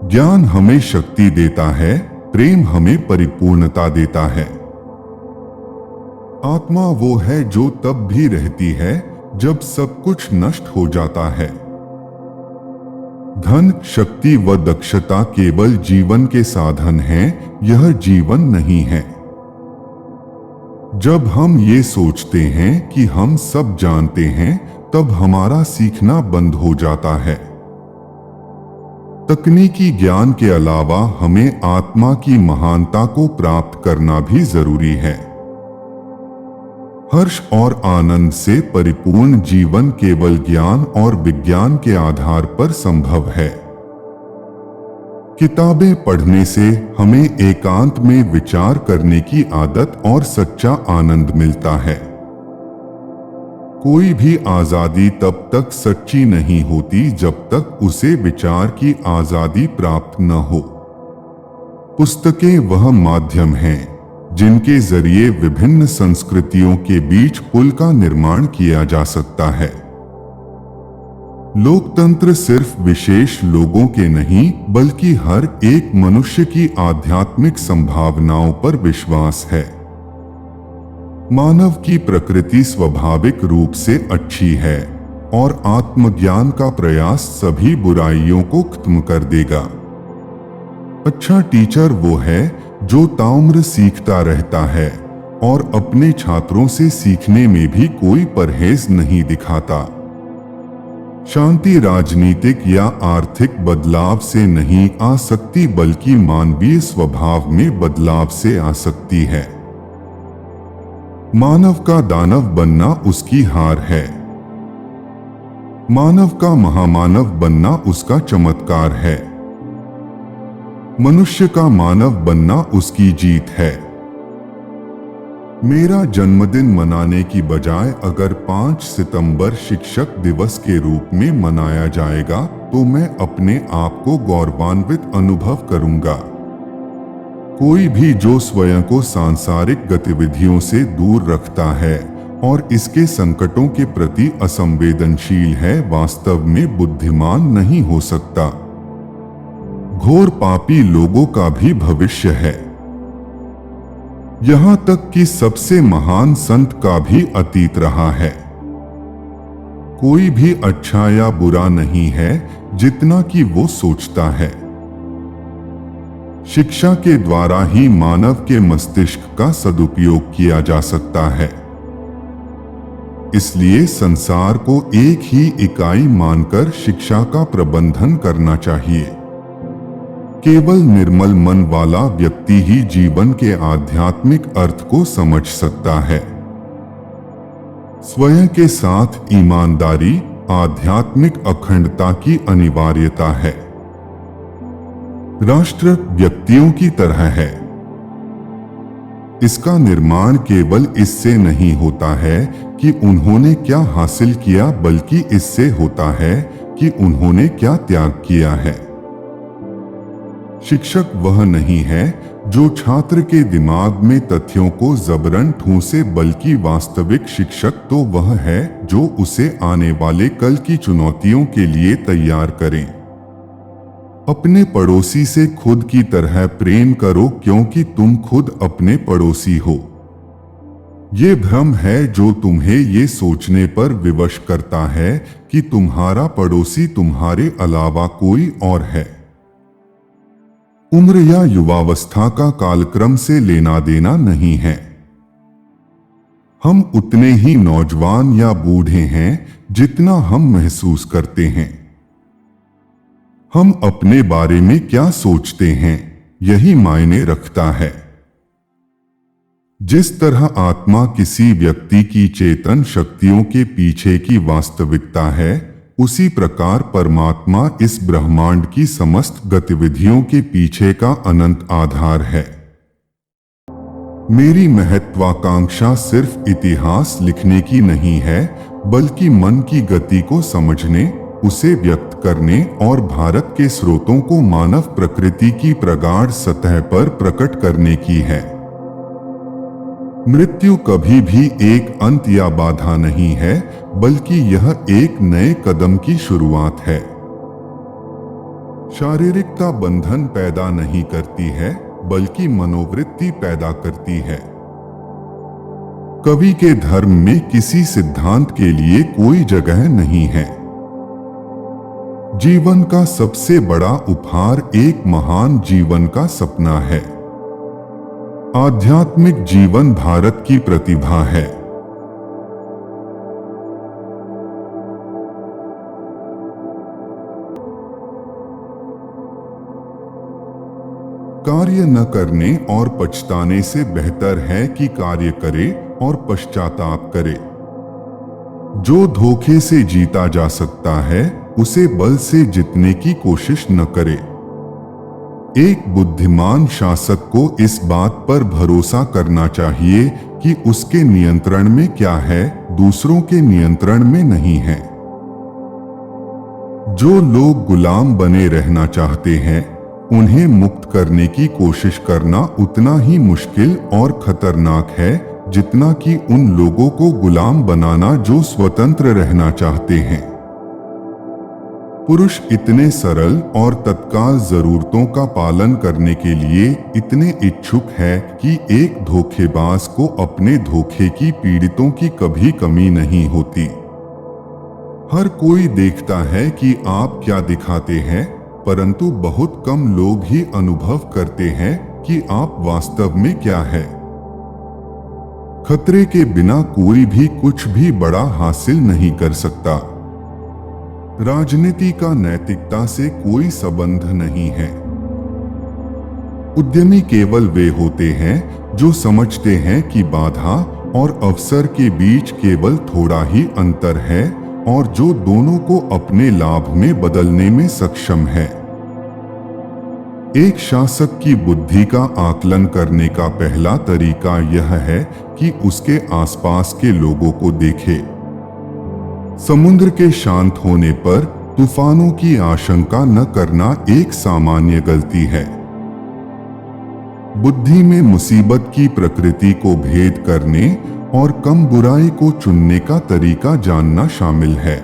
ज्ञान हमें शक्ति देता है, प्रेम हमें परिपूर्णता देता है। आत्मा वो है जो तब भी रहती है जब सब कुछ नष्ट हो जाता है। धन, शक्ति व दक्षता केवल जीवन के साधन हैं, यह जीवन नहीं है। जब हम ये सोचते हैं कि हम सब जानते हैं, तब हमारा सीखना बंद हो जाता है। तकनीकी ज्ञान के अलावा हमें आत्मा की महानता को प्राप्त करना भी जरूरी है। हर्ष और आनंद से परिपूर्ण जीवन केवल ज्ञान और विज्ञान के आधार पर संभव है। किताबें पढ़ने से हमें एकांत में विचार करने की आदत और सच्चा आनंद मिलता है। कोई भी आजादी तब तक सच्ची नहीं होती जब तक उसे विचार की आजादी प्राप्त न हो। पुस्तकें वह माध्यम हैं जिनके जरिए विभिन्न संस्कृतियों के बीच पुल का निर्माण किया जा सकता है। लोकतंत्र सिर्फ विशेष लोगों के नहीं, बल्कि हर एक मनुष्य की आध्यात्मिक संभावनाओं पर विश्वास है। मानव की प्रकृति स्वाभाविक रूप से अच्छी है और आत्मज्ञान का प्रयास सभी बुराइयों को खत्म कर देगा। अच्छा टीचर वो है जो ताउम्र सीखता रहता है और अपने छात्रों से सीखने में भी कोई परहेज नहीं दिखाता। शांति राजनीतिक या आर्थिक बदलाव से नहीं आ सकती, बल्कि मानवीय स्वभाव में बदलाव से आ सकती है। मानव का दानव बनना उसकी हार है। मानव का महामानव बनना उसका चमत्कार है। मनुष्य का मानव बनना उसकी जीत है। मेरा जन्मदिन मनाने की बजाय अगर 5 सितंबर शिक्षक दिवस के रूप में मनाया जाएगा तो मैं अपने आप को गौरवान्वित अनुभव करूंगा। कोई भी जो स्वयं को सांसारिक गतिविधियों से दूर रखता है और इसके संकटों के प्रति असंवेदनशील है, वास्तव में बुद्धिमान नहीं हो सकता। घोर पापी लोगों का भी भविष्य है। यहां तक कि सबसे महान संत का भी अतीत रहा है। कोई भी अच्छा या बुरा नहीं है जितना कि वो सोचता है। शिक्षा के द्वारा ही मानव के मस्तिष्क का सदुपयोग किया जा सकता है। इसलिए संसार को एक ही इकाई मानकर शिक्षा का प्रबंधन करना चाहिए। केवल निर्मल मन वाला व्यक्ति ही जीवन के आध्यात्मिक अर्थ को समझ सकता है। स्वयं के साथ ईमानदारी आध्यात्मिक अखंडता की अनिवार्यता है। राष्ट्र व्यक्तियों की तरह है। इसका निर्माण केवल इससे नहीं होता है कि उन्होंने क्या हासिल किया, बल्कि इससे होता है कि उन्होंने क्या त्याग किया है। शिक्षक वह नहीं है जो छात्र के दिमाग में तथ्यों को जबरन ठूंसे, बल्कि वास्तविक शिक्षक तो वह है जो उसे आने वाले कल की चुनौतियों के लिए तैयार करें। अपने पड़ोसी से खुद की तरह प्रेम करो, क्योंकि तुम खुद अपने पड़ोसी हो। ये भ्रम है जो तुम्हें ये सोचने पर विवश करता है कि तुम्हारा पड़ोसी तुम्हारे अलावा कोई और है। उम्र या युवावस्था का कालक्रम से लेना देना नहीं है। हम उतने ही नौजवान या बूढ़े हैं जितना हम महसूस करते हैं। हम अपने बारे में क्या सोचते हैं, यही मायने रखता है। जिस तरह आत्मा किसी व्यक्ति की चेतन शक्तियों के पीछे की वास्तविकता है, उसी प्रकार परमात्मा इस ब्रह्मांड की समस्त गतिविधियों के पीछे का अनंत आधार है। मेरी महत्वाकांक्षा सिर्फ इतिहास लिखने की नहीं है, बल्कि मन की गति को समझने, उसे व्यक्त करने और भारत के स्रोतों को मानव प्रकृति की प्रगाढ़ सतह पर प्रकट करने की है। मृत्यु कभी भी एक अंत या बाधा नहीं है, बल्कि यह एक नए कदम की शुरुआत है। शारीरिकता बंधन पैदा नहीं करती है, बल्कि मनोवृत्ति पैदा करती है। कवि के धर्म में किसी सिद्धांत के लिए कोई जगह नहीं है। जीवन का सबसे बड़ा उपहार एक महान जीवन का सपना है। आध्यात्मिक जीवन भारत की प्रतिभा है। कार्य न करने और पछताने से बेहतर है कि कार्य करे और पश्चाताप करे। जो धोखे से जीता जा सकता है, उसे बल से जीतने की कोशिश न करे। एक बुद्धिमान शासक को इस बात पर भरोसा करना चाहिए कि उसके नियंत्रण में क्या है, दूसरों के नियंत्रण में नहीं है। जो लोग गुलाम बने रहना चाहते हैं, उन्हें मुक्त करने की कोशिश करना उतना ही मुश्किल और खतरनाक है जितना कि उन लोगों को गुलाम बनाना जो स्वतंत्र रहना चाहते हैं। पुरुष इतने सरल और तत्काल जरूरतों का पालन करने के लिए इतने इच्छुक है कि एक धोखेबाज को अपने धोखे की पीड़ितों की कभी कमी नहीं होती। हर कोई देखता है कि आप क्या दिखाते हैं, परंतु बहुत कम लोग ही अनुभव करते हैं कि आप वास्तव में क्या है। खतरे के बिना कोई भी कुछ भी बड़ा हासिल नहीं कर सकता। राजनीति का नैतिकता से कोई संबंध नहीं है। उद्यमी केवल वे होते हैं जो समझते हैं कि बाधा और अवसर के बीच केवल थोड़ा ही अंतर है और जो दोनों को अपने लाभ में बदलने में सक्षम है। एक शासक की बुद्धि का आकलन करने का पहला तरीका यह है कि उसके आसपास के लोगों को देखे। समुद्र के शांत होने पर तूफानों की आशंका न करना एक सामान्य गलती है। बुद्धि में मुसीबत की प्रकृति को भेद करने और कम बुराई को चुनने का तरीका जानना शामिल है।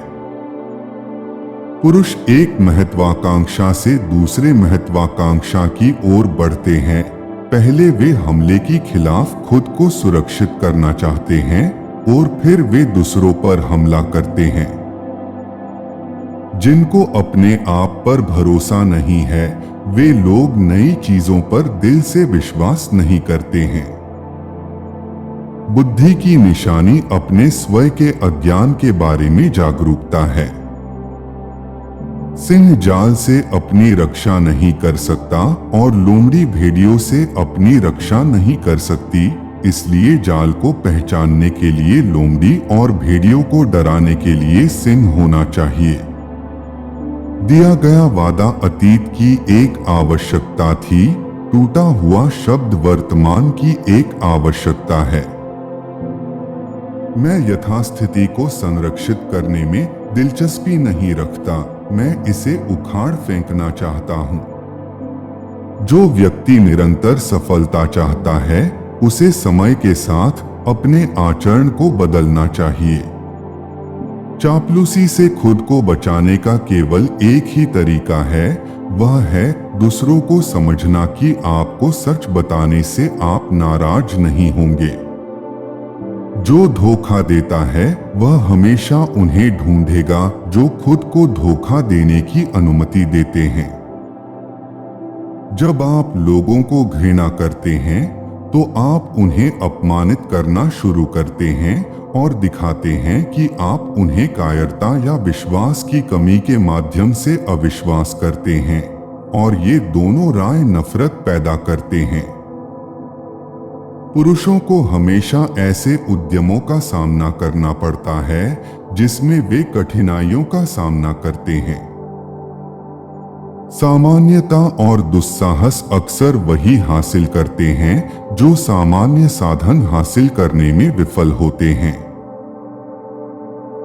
पुरुष एक महत्वाकांक्षा से दूसरे महत्वाकांक्षा की ओर बढ़ते हैं। पहले वे हमले के खिलाफ खुद को सुरक्षित करना चाहते हैं और फिर वे दूसरों पर हमला करते हैं। जिनको अपने आप पर भरोसा नहीं है, वे लोग नई चीजों पर दिल से विश्वास नहीं करते हैं। बुद्धि की निशानी अपने स्वयं के अज्ञान के बारे में जागरूकता है। सिंह जाल से अपनी रक्षा नहीं कर सकता और लोमड़ी भेड़ियों से अपनी रक्षा नहीं कर सकती, इसलिए जाल को पहचानने के लिए लोमड़ी और भेड़ियों को डराने के लिए सिंह होना चाहिए। दिया गया वादा अतीत की एक आवश्यकता थी, टूटा हुआ शब्द वर्तमान की एक आवश्यकता है। मैं यथास्थिति को संरक्षित करने में दिलचस्पी नहीं रखता, मैं इसे उखाड़ फेंकना चाहता हूं। जो व्यक्ति निरंतर सफलता चाहता है, उसे समय के साथ अपने आचरण को बदलना चाहिए। चापलूसी से खुद को बचाने का केवल एक ही तरीका है, वह है दूसरों को समझना कि आपको सच बताने से आप नाराज नहीं होंगे। जो धोखा देता है वह हमेशा उन्हें ढूंढेगा जो खुद को धोखा देने की अनुमति देते हैं। जब आप लोगों को घृणा करते हैं तो आप उन्हें अपमानित करना शुरू करते हैं और दिखाते हैं कि आप उन्हें कायरता या विश्वास की कमी के माध्यम से अविश्वास करते हैं, और ये दोनों राय नफरत पैदा करते हैं। पुरुषों को हमेशा ऐसे उद्यमों का सामना करना पड़ता है जिसमें वे कठिनाइयों का सामना करते हैं। सामान्यता और दुस्साहस अक्सर वही हासिल करते हैं जो सामान्य साधन हासिल करने में विफल होते हैं।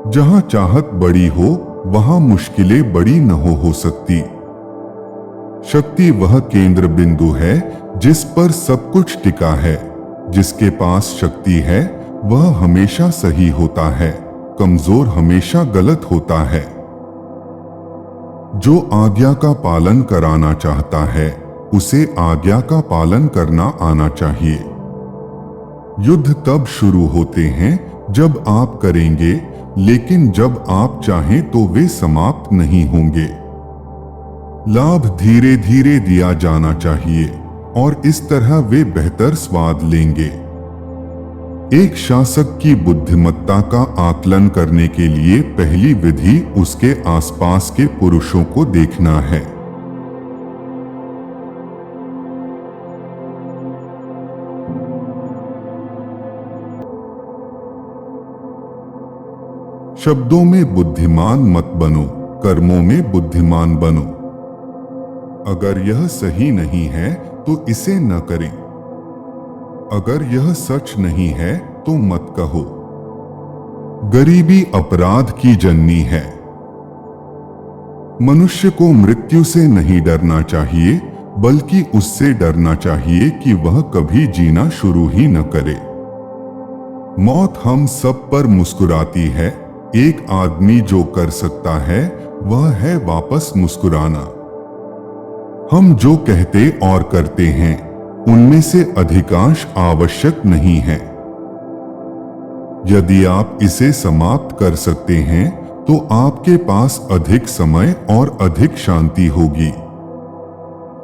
जहां चाहत बड़ी हो, वहां मुश्किलें बड़ी न हो सकती। शक्ति वह केंद्र बिंदु है जिस पर सब कुछ टिका है। जिसके पास शक्ति है वह हमेशा सही होता है, कमजोर हमेशा गलत होता है। जो आज्ञा का पालन कराना चाहता है उसे आज्ञा का पालन करना आना चाहिए। युद्ध तब शुरू होते हैं जब आप करेंगे, लेकिन जब आप चाहें तो वे समाप्त नहीं होंगे। लाभ धीरे धीरे दिया जाना चाहिए और इस तरह वे बेहतर स्वाद लेंगे। एक शासक की बुद्धिमत्ता का आकलन करने के लिए पहली विधि उसके आसपास के पुरुषों को देखना है। शब्दों में बुद्धिमान मत बनो, कर्मों में बुद्धिमान बनो। अगर यह सही नहीं है तो इसे न करें। अगर यह सच नहीं है तो मत कहो। गरीबी अपराध की जननी है। मनुष्य को मृत्यु से नहीं डरना चाहिए, बल्कि उससे डरना चाहिए कि वह कभी जीना शुरू ही न करे। मौत हम सब पर मुस्कुराती है। एक आदमी जो कर सकता है वह है वापस मुस्कुराना। हम जो कहते और करते हैं उनमें से अधिकांश आवश्यक नहीं है। यदि आप इसे समाप्त कर सकते हैं तो आपके पास अधिक समय और अधिक शांति होगी।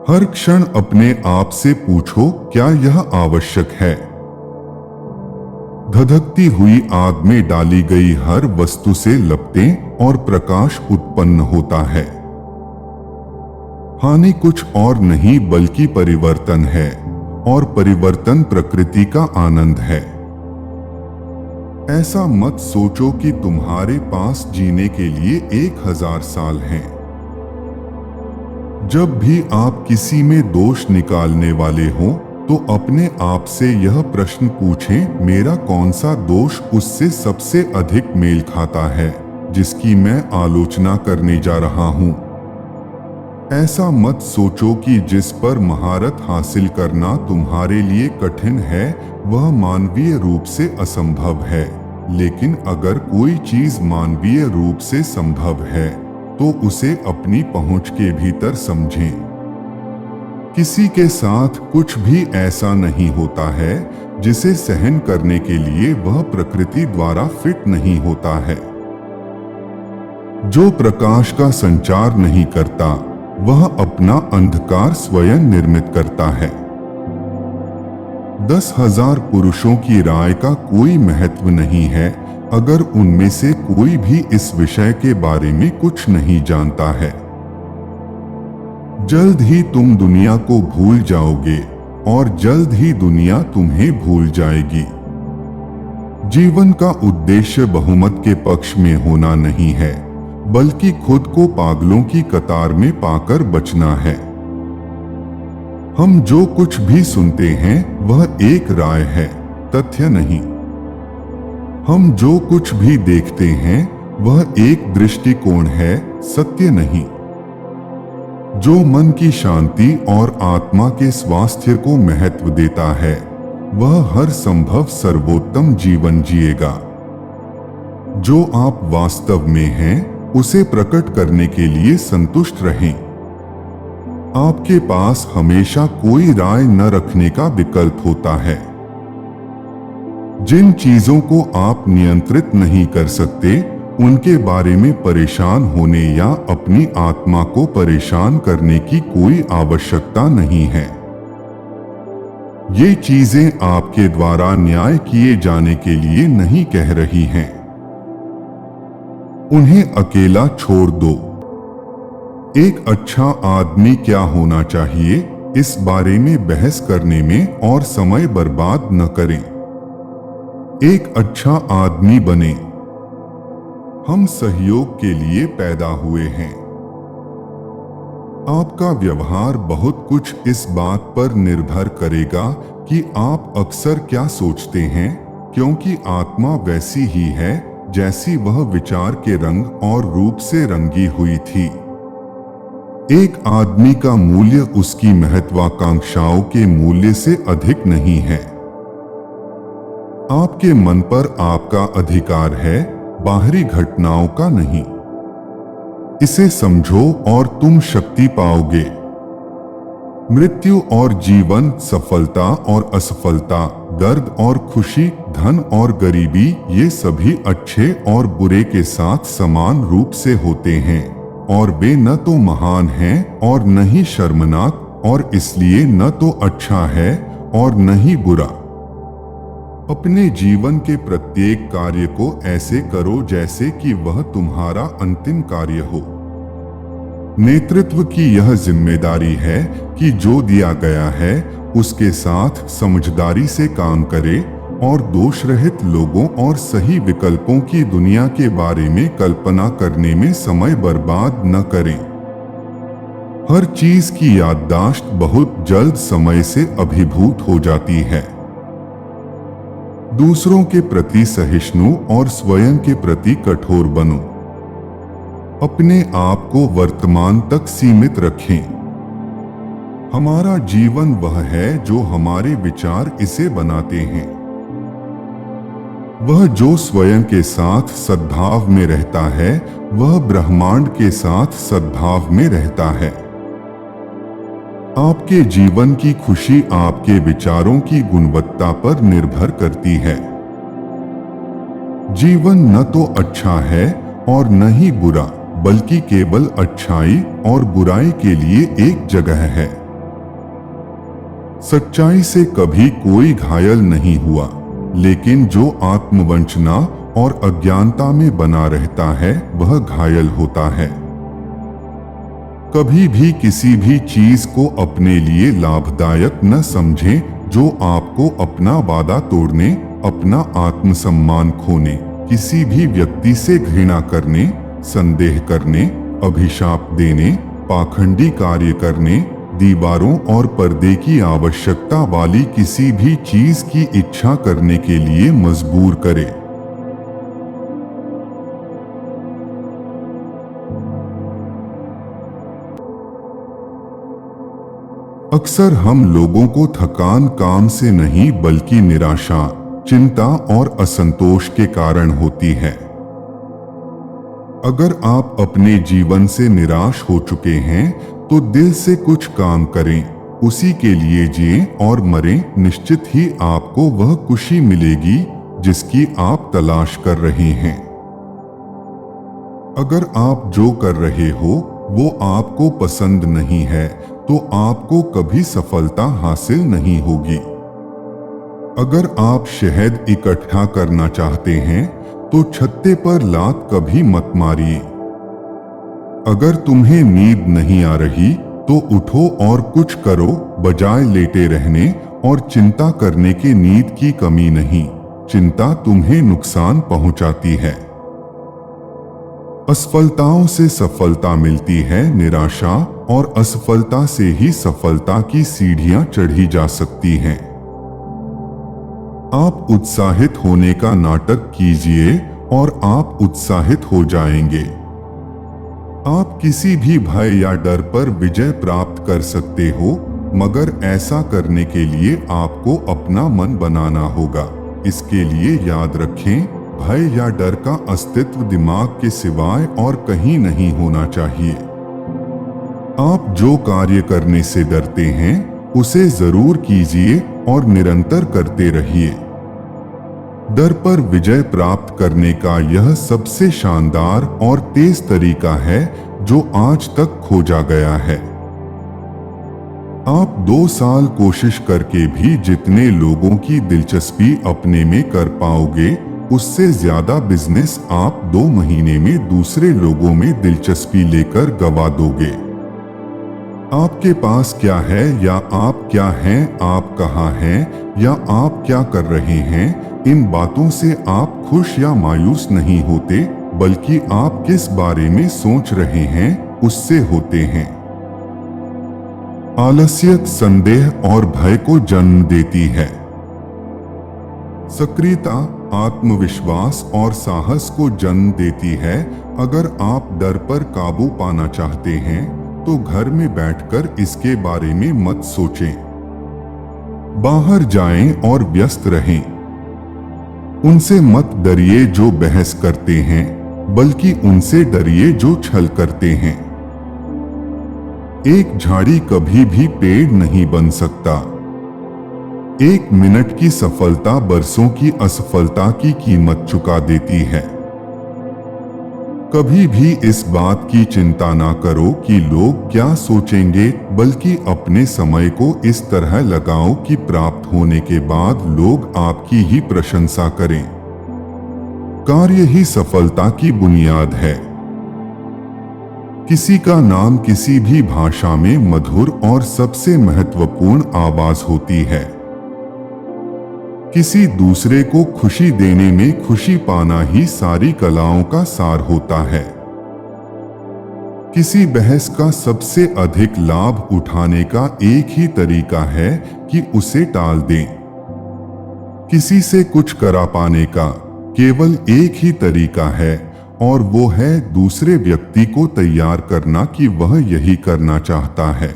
हर क्षण अपने आप से पूछो, क्या यह आवश्यक है? धधकती हुई आग में डाली गई हर वस्तु से लपटें और प्रकाश उत्पन्न होता है। हानि कुछ और नहीं बल्कि परिवर्तन है, और परिवर्तन प्रकृति का आनंद है। ऐसा मत सोचो कि तुम्हारे पास जीने के लिए 1000 साल हैं। जब भी आप किसी में दोष निकालने वाले हो तो अपने आप से यह प्रश्न पूछें, मेरा कौन सा दोष उससे सबसे अधिक मेल खाता है जिसकी मैं आलोचना करने जा रहा हूं। ऐसा मत सोचो कि जिस पर महारत हासिल करना तुम्हारे लिए कठिन है वह मानवीय रूप से असंभव है, लेकिन अगर कोई चीज मानवीय रूप से संभव है तो उसे अपनी पहुंच के भीतर समझें। किसी के साथ कुछ भी ऐसा नहीं होता है जिसे सहन करने के लिए वह प्रकृति द्वारा फिट नहीं होता है। जो प्रकाश का संचार नहीं करता वह अपना अंधकार स्वयं निर्मित करता है। 10,000 पुरुषों की राय का कोई महत्व नहीं है अगर उनमें से कोई भी इस विषय के बारे में कुछ नहीं जानता है। जल्द ही तुम दुनिया को भूल जाओगे और जल्द ही दुनिया तुम्हें भूल जाएगी। जीवन का उद्देश्य बहुमत के पक्ष में होना नहीं है, बल्कि खुद को पागलों की कतार में पाकर बचना है। हम जो कुछ भी सुनते हैं वह एक राय है, तथ्य नहीं। हम जो कुछ भी देखते हैं वह एक दृष्टिकोण है, सत्य नहीं। जो मन की शांति और आत्मा के स्वास्थ्य को महत्व देता है वह हर संभव सर्वोत्तम जीवन जिएगा। जो आप वास्तव में हैं उसे प्रकट करने के लिए संतुष्ट रहें। आपके पास हमेशा कोई राय न रखने का विकल्प होता है। जिन चीजों को आप नियंत्रित नहीं कर सकते उनके बारे में परेशान होने या अपनी आत्मा को परेशान करने की कोई आवश्यकता नहीं है। ये चीजें आपके द्वारा न्याय किए जाने के लिए नहीं कह रही हैं। उन्हें अकेला छोड़ दो। एक अच्छा आदमी क्या होना चाहिए इस बारे में बहस करने में और समय बर्बाद न करें। एक अच्छा आदमी बने। हम सहयोग के लिए पैदा हुए हैं। आपका व्यवहार बहुत कुछ इस बात पर निर्भर करेगा कि आप अक्सर क्या सोचते हैं, क्योंकि आत्मा वैसी ही है जैसी वह विचार के रंग और रूप से रंगी हुई थी। एक आदमी का मूल्य उसकी महत्वाकांक्षाओं के मूल्य से अधिक नहीं है। आपके मन पर आपका अधिकार है, बाहरी घटनाओं का नहीं। इसे समझो और तुम शक्ति पाओगे। मृत्यु और जीवन, सफलता और असफलता, दर्द और खुशी, धन और गरीबी, ये सभी अच्छे और बुरे के साथ समान रूप से होते हैं और वे न तो महान हैं और न ही शर्मनाक, और इसलिए न तो अच्छा है और न ही बुरा। अपने जीवन के प्रत्येक कार्य को ऐसे करो जैसे कि वह तुम्हारा अंतिम कार्य हो। नेतृत्व की यह जिम्मेदारी है कि जो दिया गया है उसके साथ समझदारी से काम करे और दोष रहित लोगों और सही विकल्पों की दुनिया के बारे में कल्पना करने में समय बर्बाद न करें। हर चीज की याददाश्त बहुत जल्द समय से अभिभूत हो जाती है। दूसरों के प्रति सहिष्णु और स्वयं के प्रति कठोर बनो। अपने आप को वर्तमान तक सीमित रखें। हमारा जीवन वह है जो हमारे विचार इसे बनाते हैं। वह जो स्वयं के साथ सद्भाव में रहता है वह ब्रह्मांड के साथ सद्भाव में रहता है। आपके जीवन की खुशी आपके विचारों की गुणवत्ता पर निर्भर करती है। जीवन न तो अच्छा है और न ही बुरा, बल्कि केवल अच्छाई और बुराई के लिए एक जगह है। सच्चाई से कभी कोई घायल नहीं हुआ, लेकिन जो आत्मवंचना और अज्ञानता में बना रहता है वह घायल होता है। कभी भी किसी भी चीज को अपने लिए लाभदायक न समझें जो आपको अपना वादा तोड़ने, अपना आत्मसम्मान खोने, किसी भी व्यक्ति से घृणा करने, संदेह करने, अभिशाप देने, पाखंडी कार्य करने, दीवारों और पर्दे की आवश्यकता वाली किसी भी चीज की इच्छा करने के लिए मजबूर करे। अक्सर हम लोगों को थकान काम से नहीं बल्कि निराशा, चिंता और असंतोष के कारण होती है। अगर आप अपने जीवन से निराश हो चुके हैं तो दिल से कुछ काम करें, उसी के लिए जिएं और मरें। निश्चित ही आपको वह खुशी मिलेगी जिसकी आप तलाश कर रहे हैं। अगर आप जो कर रहे हो वो आपको पसंद नहीं है तो आपको कभी सफलता हासिल नहीं होगी। अगर आप शहद इकट्ठा करना चाहते हैं तो छत्ते पर लात कभी मत मारिए। अगर तुम्हें नींद नहीं आ रही तो उठो और कुछ करो, बजाय लेटे रहने और चिंता करने के। नींद की कमी नहीं, चिंता तुम्हें नुकसान पहुंचाती है। असफलताओं से सफलता मिलती है, निराशा और असफलता से ही सफलता की सीढ़ियां चढ़ी जा सकती हैं। आप उत्साहित होने का नाटक कीजिए और आप उत्साहित हो जाएंगे। आप किसी भी भय या डर पर विजय प्राप्त कर सकते हो, मगर ऐसा करने के लिए आपको अपना मन बनाना होगा। इसके लिए याद रखें, भय या डर का अस्तित्व दिमाग के सिवाय और कहीं नहीं होना चाहिए। आप जो कार्य करने से डरते हैं उसे जरूर कीजिए और निरंतर करते रहिए। डर पर विजय प्राप्त करने का यह सबसे शानदार और तेज तरीका है जो आज तक खोजा गया है। आप 2 साल कोशिश करके भी जितने लोगों की दिलचस्पी अपने में कर पाओगे, उससे ज्यादा बिजनेस आप 2 महीने में दूसरे लोगों में दिलचस्पी लेकर गवा दोगे। आपके पास क्या है या आप क्या हैं, आप कहाँ हैं या आप क्या कर रहे हैं, इन बातों से आप खुश या मायूस नहीं होते, बल्कि आप किस बारे में सोच रहे हैं उससे होते हैं। आलस्य संदेह और भय को जन्म देती है। सक्रियता आत्मविश्वास और साहस को जन्म देती है। अगर आप डर पर काबू पाना चाहते हैं तो घर में बैठकर इसके बारे में मत सोचें। बाहर जाएं और व्यस्त रहें। उनसे मत डरिए जो बहस करते हैं, बल्कि उनसे डरिए जो छल करते हैं। एक झाड़ी कभी भी पेड़ नहीं बन सकता। एक मिनट की सफलता बरसों की असफलता की कीमत चुका देती है। कभी भी इस बात की चिंता ना करो कि लोग क्या सोचेंगे, बल्कि अपने समय को इस तरह लगाओ कि प्राप्त होने के बाद लोग आपकी ही प्रशंसा करें। कार्य ही सफलता की बुनियाद है। किसी का नाम किसी भी भाषा में मधुर और सबसे महत्वपूर्ण आवाज होती है। किसी दूसरे को खुशी देने में खुशी पाना ही सारी कलाओं का सार होता है। किसी बहस का सबसे अधिक लाभ उठाने का एक ही तरीका है कि उसे टाल दें। किसी से कुछ करा पाने का केवल एक ही तरीका है, और वो है दूसरे व्यक्ति को तैयार करना कि वह यही करना चाहता है।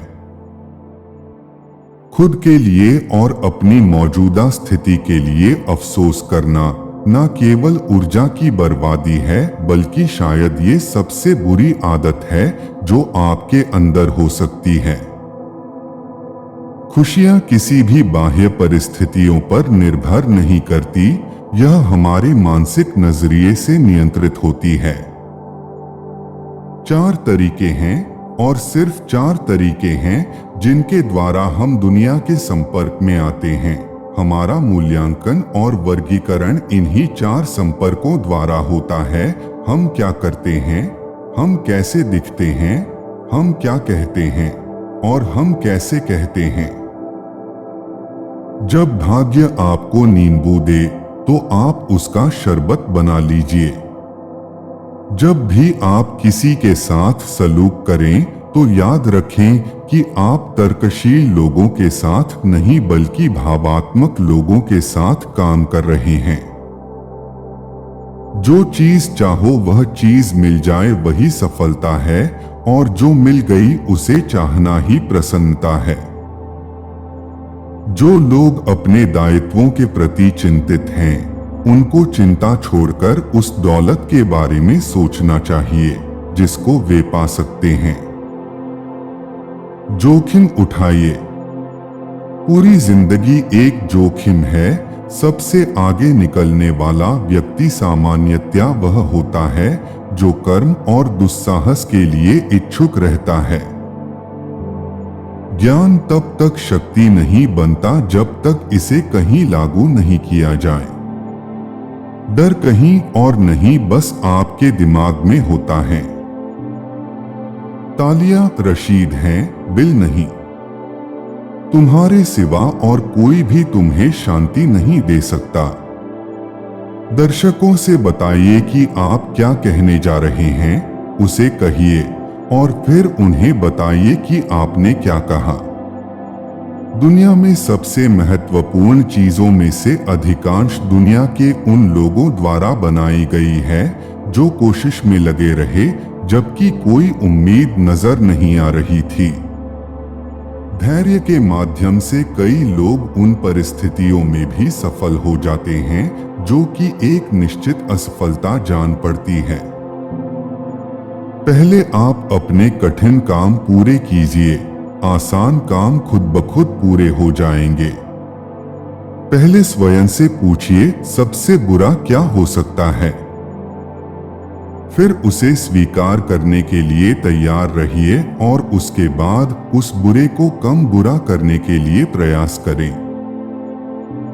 खुद के लिए और अपनी मौजूदा स्थिति के लिए अफसोस करना न केवल ऊर्जा की बर्बादी है, बल्कि शायद ये सबसे बुरी आदत है जो आपके अंदर हो सकती है। खुशियां किसी भी बाह्य परिस्थितियों पर निर्भर नहीं करती, यह हमारे मानसिक नजरिए से नियंत्रित होती है। 4 तरीके हैं, और सिर्फ 4 तरीके हैं जिनके द्वारा हम दुनिया के संपर्क में आते हैं। हमारा मूल्यांकन और वर्गीकरण इन्हीं 4 संपर्कों द्वारा होता है। हम क्या करते हैं, हम कैसे दिखते हैं, हम क्या कहते हैं, और हम कैसे कहते हैं। जब भाग्य आपको नींबू दे तो आप उसका शरबत बना लीजिए। जब भी आप किसी के साथ सलूक करें तो याद रखें कि आप तर्कशील लोगों के साथ नहीं, बल्कि भावात्मक लोगों के साथ काम कर रहे हैं। जो चीज चाहो वह चीज मिल जाए वही सफलता है, और जो मिल गई उसे चाहना ही प्रसन्नता है। जो लोग अपने दायित्वों के प्रति चिंतित हैं, उनको चिंता छोड़कर उस दौलत के बारे में सोचना चाहिए जिसको वे पा सकते हैं। जोखिम उठाइए। पूरी जिंदगी एक जोखिम है। सबसे आगे निकलने वाला व्यक्ति सामान्यतया वह होता है जो कर्म और दुस्साहस के लिए इच्छुक रहता है। ज्ञान तब तक शक्ति नहीं बनता जब तक इसे कहीं लागू नहीं किया जाए। डर कहीं और नहीं, बस आपके दिमाग में होता है। तालियां रशीद हैं, बिल नहीं। तुम्हारे सिवा और कोई भी तुम्हें शांति नहीं दे सकता। दर्शकों से बताइए कि आप क्या कहने जा रहे हैं, उसे कहिए और फिर उन्हें बताइए कि आपने क्या कहा। दुनिया में सबसे महत्वपूर्ण चीजों में से अधिकांश दुनिया के उन लोगों द्वारा बनाई गई है जो कोशिश में लगे रहे जबकि कोई उम्मीद नजर नहीं आ रही थी। धैर्य के माध्यम से कई लोग उन परिस्थितियों में भी सफल हो जाते हैं जो कि एक निश्चित असफलता जान पड़ती है। पहले आप अपने कठिन काम पूरे कीजिए, आसान काम खुद ब खुद पूरे हो जाएंगे। पहले स्वयं से पूछिए, सबसे बुरा क्या हो सकता है? फिर उसे स्वीकार करने के लिए तैयार रहिए और उसके बाद उस बुरे को कम बुरा करने के लिए प्रयास करें।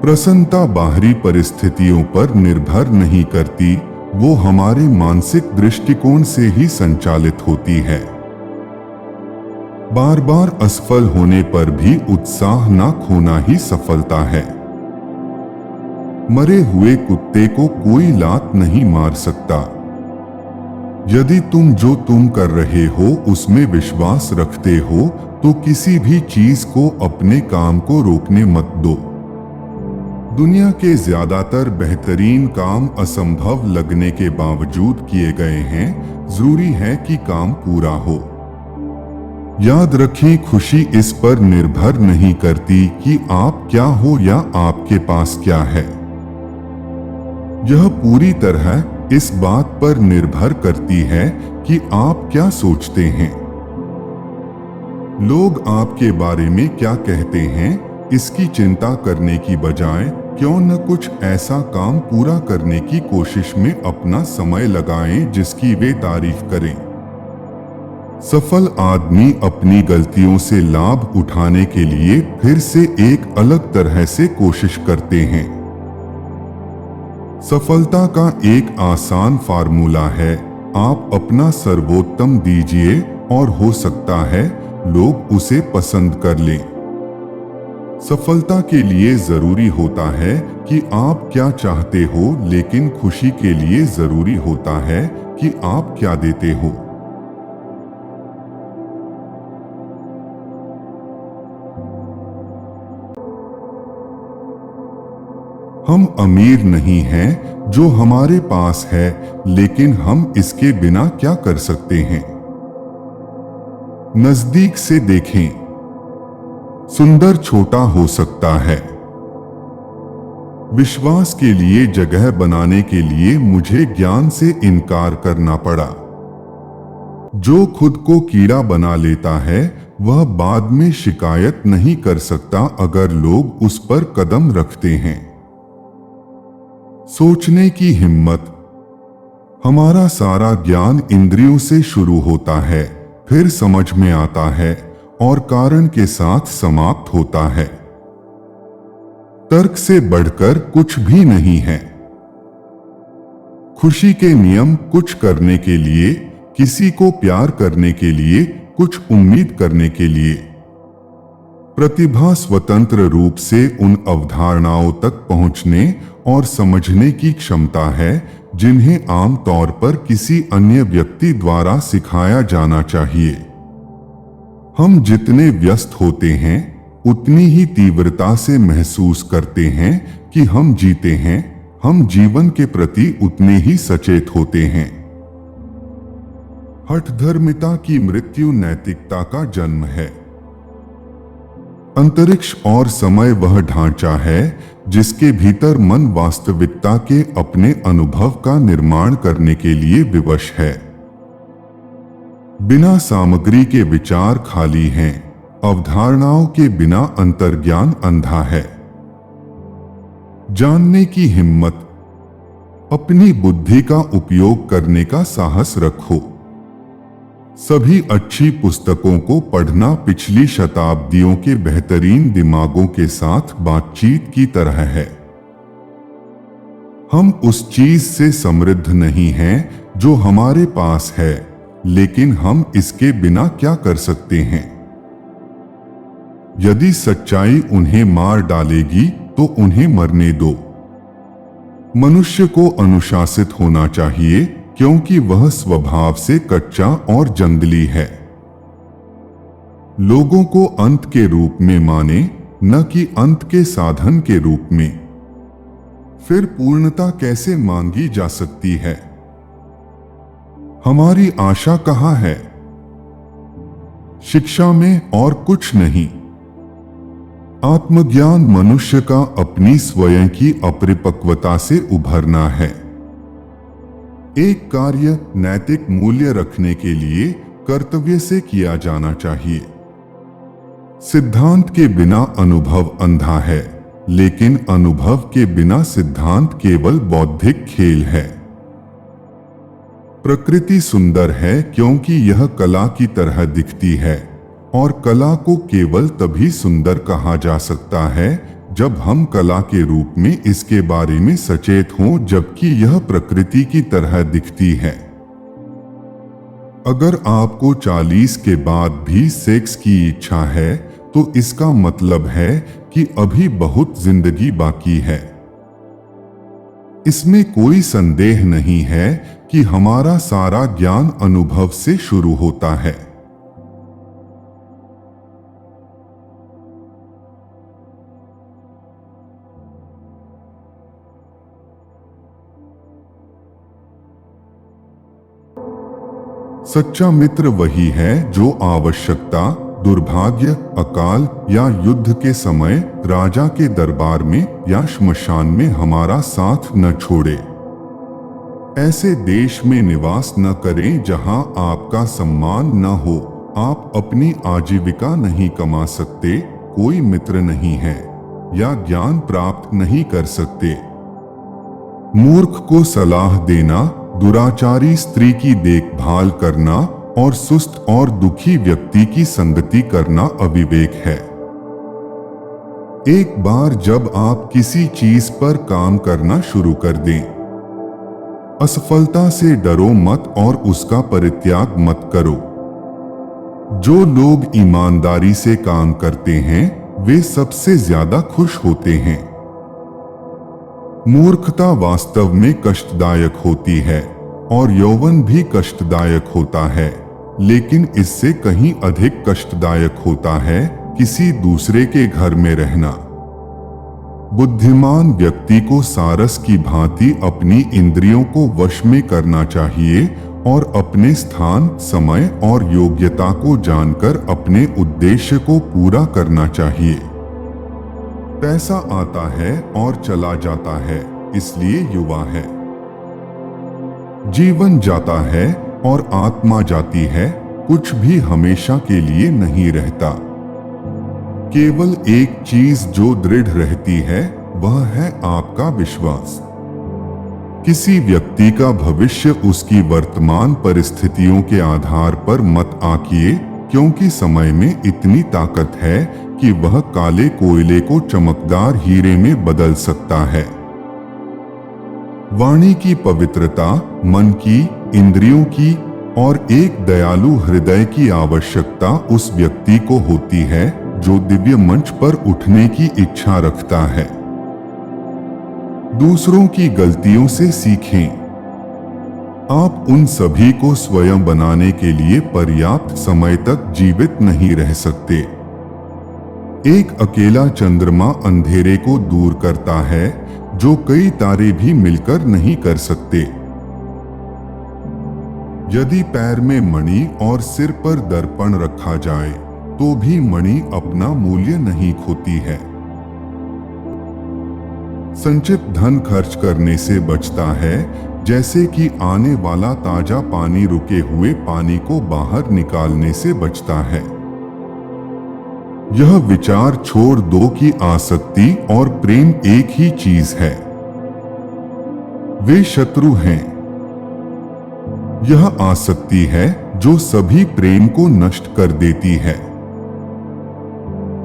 प्रसन्नता बाहरी परिस्थितियों पर निर्भर नहीं करती, वो हमारे मानसिक दृष्टिकोण से ही संचालित होती है। बार बार असफल होने पर भी उत्साह न खोना ही सफलता है। मरे हुए कुत्ते को कोई लात नहीं मार सकता। यदि तुम जो तुम कर रहे हो उसमें विश्वास रखते हो तो किसी भी चीज को अपने काम को रोकने मत दो। दुनिया के ज्यादातर बेहतरीन काम असंभव लगने के बावजूद किए गए हैं। जरूरी है कि काम पूरा हो। याद रखें, खुशी इस पर निर्भर नहीं करती कि आप क्या हो या आपके पास क्या है। यह पूरी तरह इस बात पर निर्भर करती है कि आप क्या सोचते हैं। लोग आपके बारे में क्या कहते हैं, इसकी चिंता करने की बजाय क्यों न कुछ ऐसा काम पूरा करने की कोशिश में अपना समय लगाएं जिसकी वे तारीफ करें। सफल आदमी अपनी गलतियों से लाभ उठाने के लिए फिर से एक अलग तरह से कोशिश करते हैं। सफलता का एक आसान फार्मूला है, आप अपना सर्वोत्तम दीजिए और हो सकता है लोग उसे पसंद कर लें। सफलता के लिए जरूरी होता है कि आप क्या चाहते हो, लेकिन खुशी के लिए जरूरी होता है कि आप क्या देते हो। हम अमीर नहीं हैं जो हमारे पास है, लेकिन हम इसके बिना क्या कर सकते हैं। नजदीक से देखें, सुंदर छोटा हो सकता है। विश्वास के लिए जगह बनाने के लिए मुझे ज्ञान से इनकार करना पड़ा। जो खुद को कीड़ा बना लेता है वह बाद में शिकायत नहीं कर सकता अगर लोग उस पर कदम रखते हैं। सोचने की हिम्मत। हमारा सारा ज्ञान इंद्रियों से शुरू होता है, फिर समझ में आता है और कारण के साथ समाप्त होता है। तर्क से बढ़कर कुछ भी नहीं है। खुशी के नियम कुछ करने के लिए, किसी को प्यार करने के लिए, कुछ उम्मीद करने के लिए। प्रतिभा स्वतंत्र रूप से उन अवधारणाओं तक पहुंचने और समझने की क्षमता है जिन्हें आमतौर पर किसी अन्य व्यक्ति द्वारा सिखाया जाना चाहिए। हम जितने व्यस्त होते हैं उतनी ही तीव्रता से महसूस करते हैं कि हम जीते हैं। हम जीवन के प्रति उतने ही सचेत होते हैं। हठधर्मिता की मृत्यु नैतिकता का जन्म है। अंतरिक्ष और समय वह ढांचा है जिसके भीतर मन वास्तविकता के अपने अनुभव का निर्माण करने के लिए विवश है। बिना सामग्री के विचार खाली हैं, अवधारणाओं के बिना अंतर्ज्ञान अंधा है। जानने की हिम्मत। अपनी बुद्धि का उपयोग करने का साहस रखो। सभी अच्छी पुस्तकों को पढ़ना पिछली शताब्दियों के बेहतरीन दिमागों के साथ बातचीत की तरह है। हम उस चीज से समृद्ध नहीं हैं जो हमारे पास है, लेकिन हम इसके बिना क्या कर सकते हैं। यदि सच्चाई उन्हें मार डालेगी तो उन्हें मरने दो। मनुष्य को अनुशासित होना चाहिए क्योंकि वह स्वभाव से कच्चा और जंगली है। लोगों को अंत के रूप में माने, न कि अंत के साधन के रूप में। फिर पूर्णता कैसे मांगी जा सकती है। हमारी आशा कहाँ है? शिक्षा में और कुछ नहीं। आत्मज्ञान मनुष्य का अपनी स्वयं की अपरिपक्वता से उभरना है। एक कार्य नैतिक मूल्य रखने के लिए कर्तव्य से किया जाना चाहिए। सिद्धांत के बिना अनुभव अंधा है, लेकिन अनुभव के बिना सिद्धांत केवल बौद्धिक खेल है। प्रकृति सुंदर है क्योंकि यह कला की तरह दिखती है, और कला को केवल तभी सुंदर कहा जा सकता है जब हम कला के रूप में इसके बारे में सचेत हों, जबकि यह प्रकृति की तरह दिखती है। अगर आपको 40 के बाद भी सेक्स की इच्छा है तो इसका मतलब है कि अभी बहुत जिंदगी बाकी है। इसमें कोई संदेह नहीं है कि हमारा सारा ज्ञान अनुभव से शुरू होता है। सच्चा मित्र वही है जो आवश्यकता, दुर्भाग्य, अकाल या युद्ध के समय राजा के दरबार में या श्मशान में हमारा साथ न छोड़े। ऐसे देश में निवास न करें जहां आपका सम्मान न हो। आप अपनी आजीविका नहीं कमा सकते, कोई मित्र नहीं है या ज्ञान प्राप्त नहीं कर सकते। मूर्ख को सलाह देना, दुराचारी स्त्री की देखभाल करना और सुस्त और दुखी व्यक्ति की संगति करना अविवेक है। एक बार जब आप किसी चीज पर काम करना शुरू कर दें, असफलता से डरो मत और उसका परित्याग मत करो। जो लोग ईमानदारी से काम करते हैं वे सबसे ज्यादा खुश होते हैं। मूर्खता वास्तव में कष्टदायक होती है और यौवन भी कष्टदायक होता है, लेकिन इससे कहीं अधिक कष्टदायक होता है किसी दूसरे के घर में रहना। बुद्धिमान व्यक्ति को सारस की भांति अपनी इंद्रियों को वश में करना चाहिए और अपने स्थान, समय और योग्यता को जानकर अपने उद्देश्य को पूरा करना चाहिए। पैसा आता है और चला जाता है, इसलिए युवा है। जीवन जाता है और आत्मा जाती है, कुछ भी हमेशा के लिए नहीं रहता। केवल एक चीज जो दृढ़ रहती है वह है आपका विश्वास। किसी व्यक्ति का भविष्य उसकी वर्तमान परिस्थितियों के आधार पर मत आंकिए, क्योंकि समय में इतनी ताकत है कि वह काले कोयले को चमकदार हीरे में बदल सकता है। वाणी की पवित्रता, मन की, इंद्रियों की और एक दयालु हृदय की आवश्यकता उस व्यक्ति को होती है जो दिव्य मंच पर उठने की इच्छा रखता है। दूसरों की गलतियों से सीखें। आप उन सभी को स्वयं बनाने के लिए पर्याप्त समय तक जीवित नहीं रह सकते। एक अकेला चंद्रमा अंधेरे को दूर करता है जो कई तारे भी मिलकर नहीं कर सकते। यदि पैर में मणि और सिर पर दर्पण रखा जाए तो भी मणि अपना मूल्य नहीं खोती है। संचित धन खर्च करने से बचता है, जैसे कि आने वाला ताजा पानी रुके हुए पानी को बाहर निकालने से बचता है। यह विचार छोड़ दो कि आसक्ति और प्रेम एक ही चीज है। वे शत्रु हैं। यह आसक्ति है जो सभी प्रेम को नष्ट कर देती है।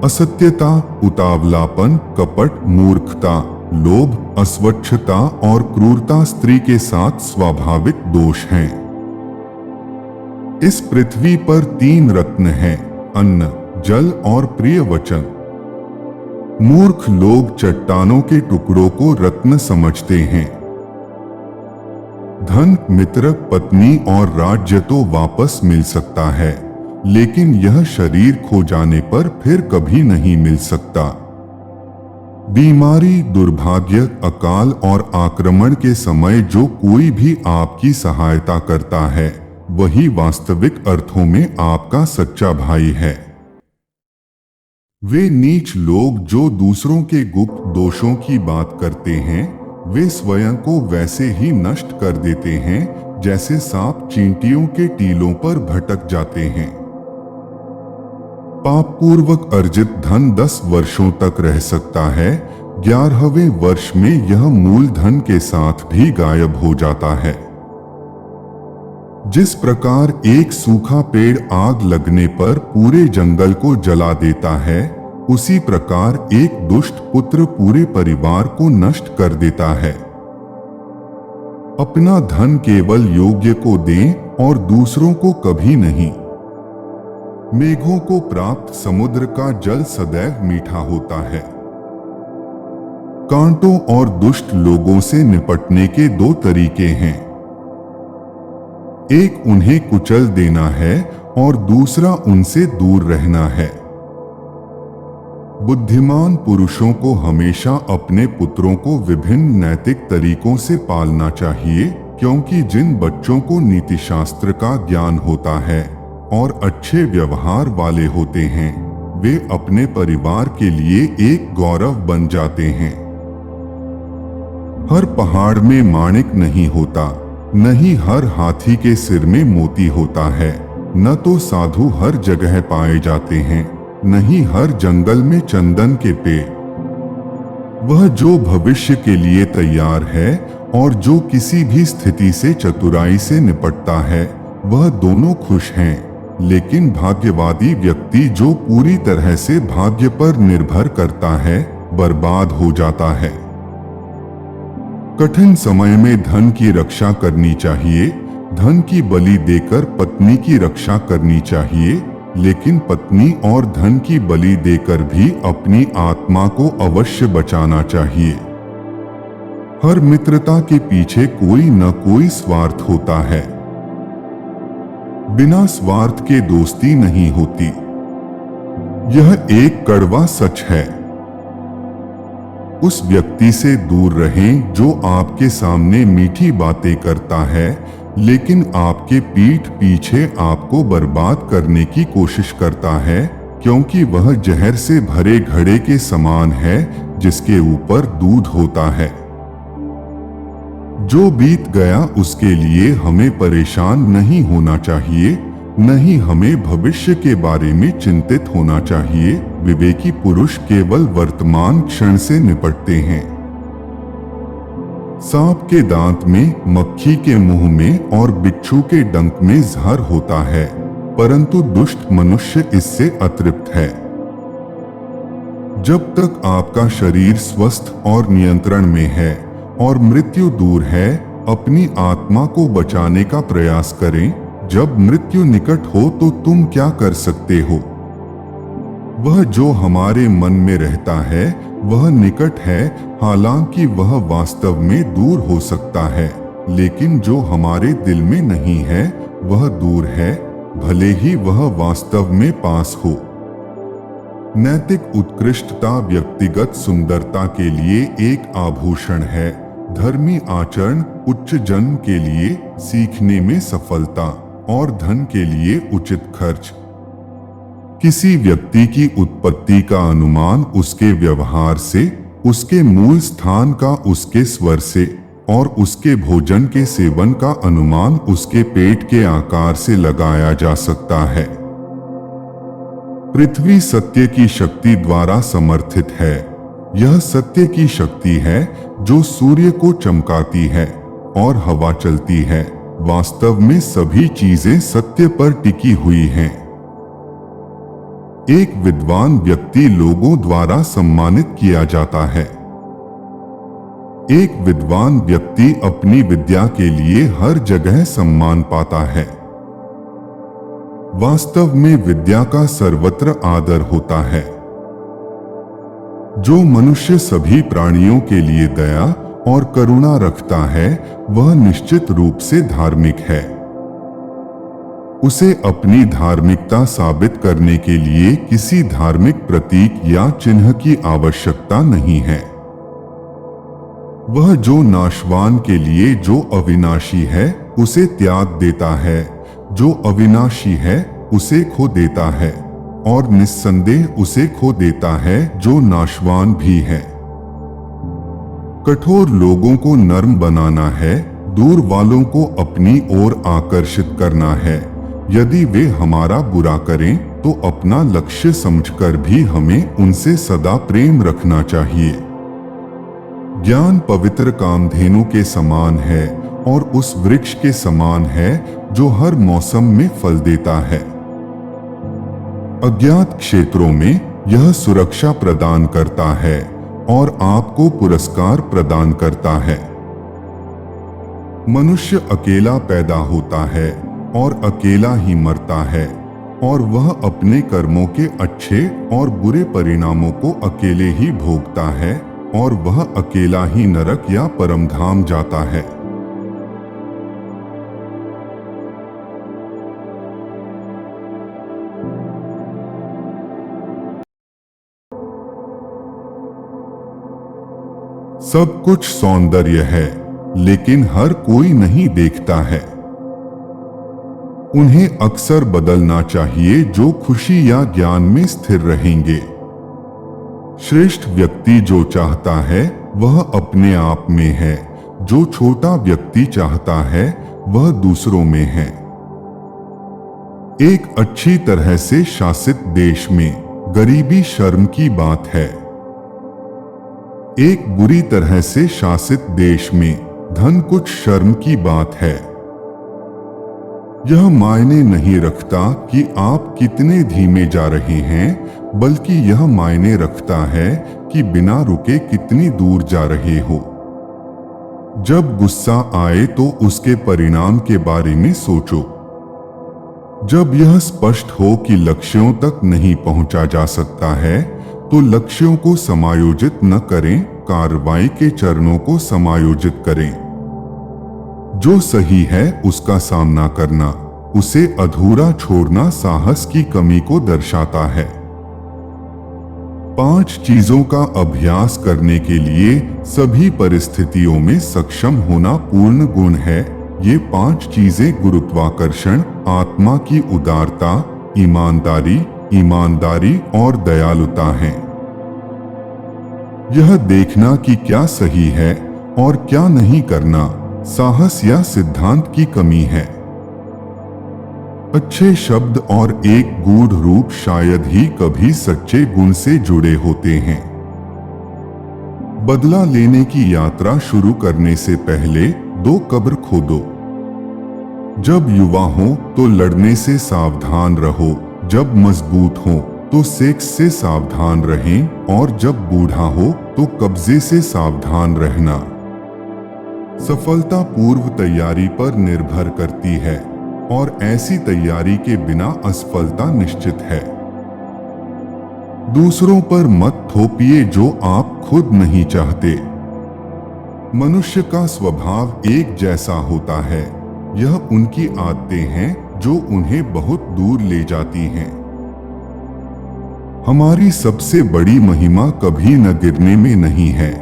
असत्यता, उतावलापन, कपट, मूर्खता, लोभ, अस्वच्छता और क्रूरता स्त्री के साथ स्वाभाविक दोष हैं। इस पृथ्वी पर 3 रत्न हैं: अन्न, जल और प्रिय वचन। मूर्ख लोग चट्टानों के टुकड़ों को रत्न समझते हैं। धन, मित्र, पत्नी और राज्य तो वापस मिल सकता है, लेकिन यह शरीर खो जाने पर फिर कभी नहीं मिल सकता। बीमारी, दुर्भाग्य, अकाल और आक्रमण के समय जो कोई भी आपकी सहायता करता है वही वास्तविक अर्थों में आपका सच्चा भाई है। वे नीच लोग जो दूसरों के गुप्त दोषों की बात करते हैं, वे स्वयं को वैसे ही नष्ट कर देते हैं जैसे सांप चींटियों के टीलों पर भटक जाते हैं। पापपूर्वक अर्जित धन 10 वर्षों तक रह सकता है, 11वें वर्ष में यह मूल धन के साथ भी गायब हो जाता है। जिस प्रकार एक सूखा पेड़ आग लगने पर पूरे जंगल को जला देता है, उसी प्रकार एक दुष्ट पुत्र पूरे परिवार को नष्ट कर देता है। अपना धन केवल योग्य को दें और दूसरों को कभी नहीं। मेघों को प्राप्त समुद्र का जल सदैव मीठा होता है। कांटों और दुष्ट लोगों से निपटने के 2 तरीके हैं। एक उन्हें कुचल देना है और दूसरा उनसे दूर रहना है। बुद्धिमान पुरुषों को हमेशा अपने पुत्रों को विभिन्न नैतिक तरीकों से पालना चाहिए, क्योंकि जिन बच्चों को नीतिशास्त्र का ज्ञान होता है और अच्छे व्यवहार वाले होते हैं, वे अपने परिवार के लिए एक गौरव बन जाते हैं। हर पहाड़ में माणिक नहीं होता, नहीं हर हाथी के सिर में मोती होता है, न तो साधु हर जगह पाए जाते हैं, नहीं हर जंगल में चंदन के पेड़। वह जो भविष्य के लिए तैयार है और जो किसी भी स्थिति से चतुराई से निपटता है, वह दोनों खुश हैं। लेकिन भाग्यवादी व्यक्ति जो पूरी तरह से भाग्य पर निर्भर करता है, बर्बाद हो जाता है। कठिन समय में धन की रक्षा करनी चाहिए, धन की बलि देकर पत्नी की रक्षा करनी चाहिए, लेकिन पत्नी और धन की बलि देकर भी अपनी आत्मा को अवश्य बचाना चाहिए। हर मित्रता के पीछे कोई न कोई स्वार्थ होता है। बिना स्वार्थ के दोस्ती नहीं होती। यह एक कड़वा सच है। उस व्यक्ति से दूर रहें जो आपके सामने मीठी बातें करता है, लेकिन आपके पीठ पीछे आपको बर्बाद करने की कोशिश करता है, क्योंकि वह जहर से भरे घड़े के समान है जिसके ऊपर दूध होता है। जो बीत गया उसके लिए हमें परेशान नहीं होना चाहिए, नहीं हमें भविष्य के बारे में चिंतित होना चाहिए। विवेकी पुरुष केवल वर्तमान क्षण से निपटते हैं। सांप के दांत में, मक्खी के मुंह में और बिच्छू के डंक में जहर होता है, परंतु दुष्ट मनुष्य इससे अतृप्त है। जब तक आपका शरीर स्वस्थ और नियंत्रण में है और मृत्यु दूर है, अपनी आत्मा को बचाने का प्रयास करें। जब मृत्यु निकट हो तो तुम क्या कर सकते हो? वह जो हमारे मन में रहता है वह निकट है, हालांकि वह वास्तव में दूर हो सकता है, लेकिन जो हमारे दिल में नहीं है वह दूर है, भले ही वह वास्तव में पास हो। नैतिक उत्कृष्टता व्यक्तिगत सुंदरता के लिए एक आभूषण है। धर्मी आचरण उच्च जन्म के लिए, सीखने में सफलता और धन के लिए उचित खर्च। किसी व्यक्ति की उत्पत्ति का अनुमान उसके व्यवहार से, उसके मूल स्थान का उसके स्वर से और उसके भोजन के सेवन का अनुमान उसके पेट के आकार से लगाया जा सकता है। पृथ्वी सत्य की शक्ति द्वारा समर्थित है। यह सत्य की शक्ति है जो सूर्य को चमकाती है और हवा चलती है। वास्तव में सभी चीजें सत्य पर टिकी हुई हैं। एक विद्वान व्यक्ति लोगों द्वारा सम्मानित किया जाता है। एक विद्वान व्यक्ति अपनी विद्या के लिए हर जगह सम्मान पाता है। वास्तव में विद्या का सर्वत्र आदर होता है। जो मनुष्य सभी प्राणियों के लिए दया और करुणा रखता है वह निश्चित रूप से धार्मिक है। उसे अपनी धार्मिकता साबित करने के लिए किसी धार्मिक प्रतीक या चिन्ह की आवश्यकता नहीं है। वह जो नाशवान के लिए जो अविनाशी है उसे त्याग देता है, जो अविनाशी है उसे खो देता है और निस्संदेह उसे खो देता है जो नाशवान भी है। कठोर लोगों को नर्म बनाना है, दूर वालों को अपनी ओर आकर्षित करना है। यदि वे हमारा बुरा करें तो अपना लक्ष्य समझकर भी हमें उनसे सदा प्रेम रखना चाहिए। ज्ञान पवित्र कामधेनु के समान है और उस वृक्ष के समान है जो हर मौसम में फल देता है। अज्ञात क्षेत्रों में यह सुरक्षा प्रदान करता है और आपको पुरस्कार प्रदान करता है। मनुष्य अकेला पैदा होता है और अकेला ही मरता है और वह अपने कर्मों के अच्छे और बुरे परिणामों को अकेले ही भोगता है और वह अकेला ही नरक या परमधाम जाता है। सब कुछ सौंदर्य है, लेकिन हर कोई नहीं देखता है। उन्हें अक्सर बदलना चाहिए जो खुशी या ज्ञान में स्थिर रहेंगे। श्रेष्ठ व्यक्ति जो चाहता है वह अपने आप में है। जो छोटा व्यक्ति चाहता है वह दूसरों में है। एक अच्छी तरह से शासित देश में गरीबी शर्म की बात है। एक बुरी तरह से शासित देश में धन कुछ शर्म की बात है। यह मायने नहीं रखता कि आप कितने धीमे जा रहे हैं, बल्कि यह मायने रखता है कि बिना रुके कितनी दूर जा रहे हो। जब गुस्सा आए तो उसके परिणाम के बारे में सोचो। जब यह स्पष्ट हो कि लक्ष्यों तक नहीं पहुंचा जा सकता है, तो लक्ष्यों को समायोजित न करें, कार्रवाई के चरणों को समायोजित करें। जो सही है उसका सामना करना, उसे अधूरा छोड़ना साहस की कमी को दर्शाता है। 5 चीजों का अभ्यास करने के लिए सभी परिस्थितियों में सक्षम होना पूर्ण गुण है। ये 5 चीजें गुरुत्वाकर्षण, आत्मा की उदारता, ईमानदारी और दयालुता हैं। यह देखना कि क्या सही है और क्या नहीं करना साहस या सिद्धांत की कमी है। अच्छे शब्द और एक गूढ़ रूप शायद ही कभी सच्चे गुण से जुड़े होते हैं। बदला लेने की यात्रा शुरू करने से पहले 2 कब्र खोदो। जब युवा हो तो लड़ने से सावधान रहो, जब मजबूत हो तो सेक्स से सावधान रहें, और जब बूढ़ा हो तो कब्जे से सावधान रहना। सफलता पूर्व तैयारी पर निर्भर करती है, और ऐसी तैयारी के बिना असफलता निश्चित है। दूसरों पर मत थोपिए जो आप खुद नहीं चाहते। मनुष्य का स्वभाव एक जैसा होता है, यह उनकी आदतें हैं जो उन्हें बहुत दूर ले जाती हैं। हमारी सबसे बड़ी महिमा कभी न गिरने में नहीं है,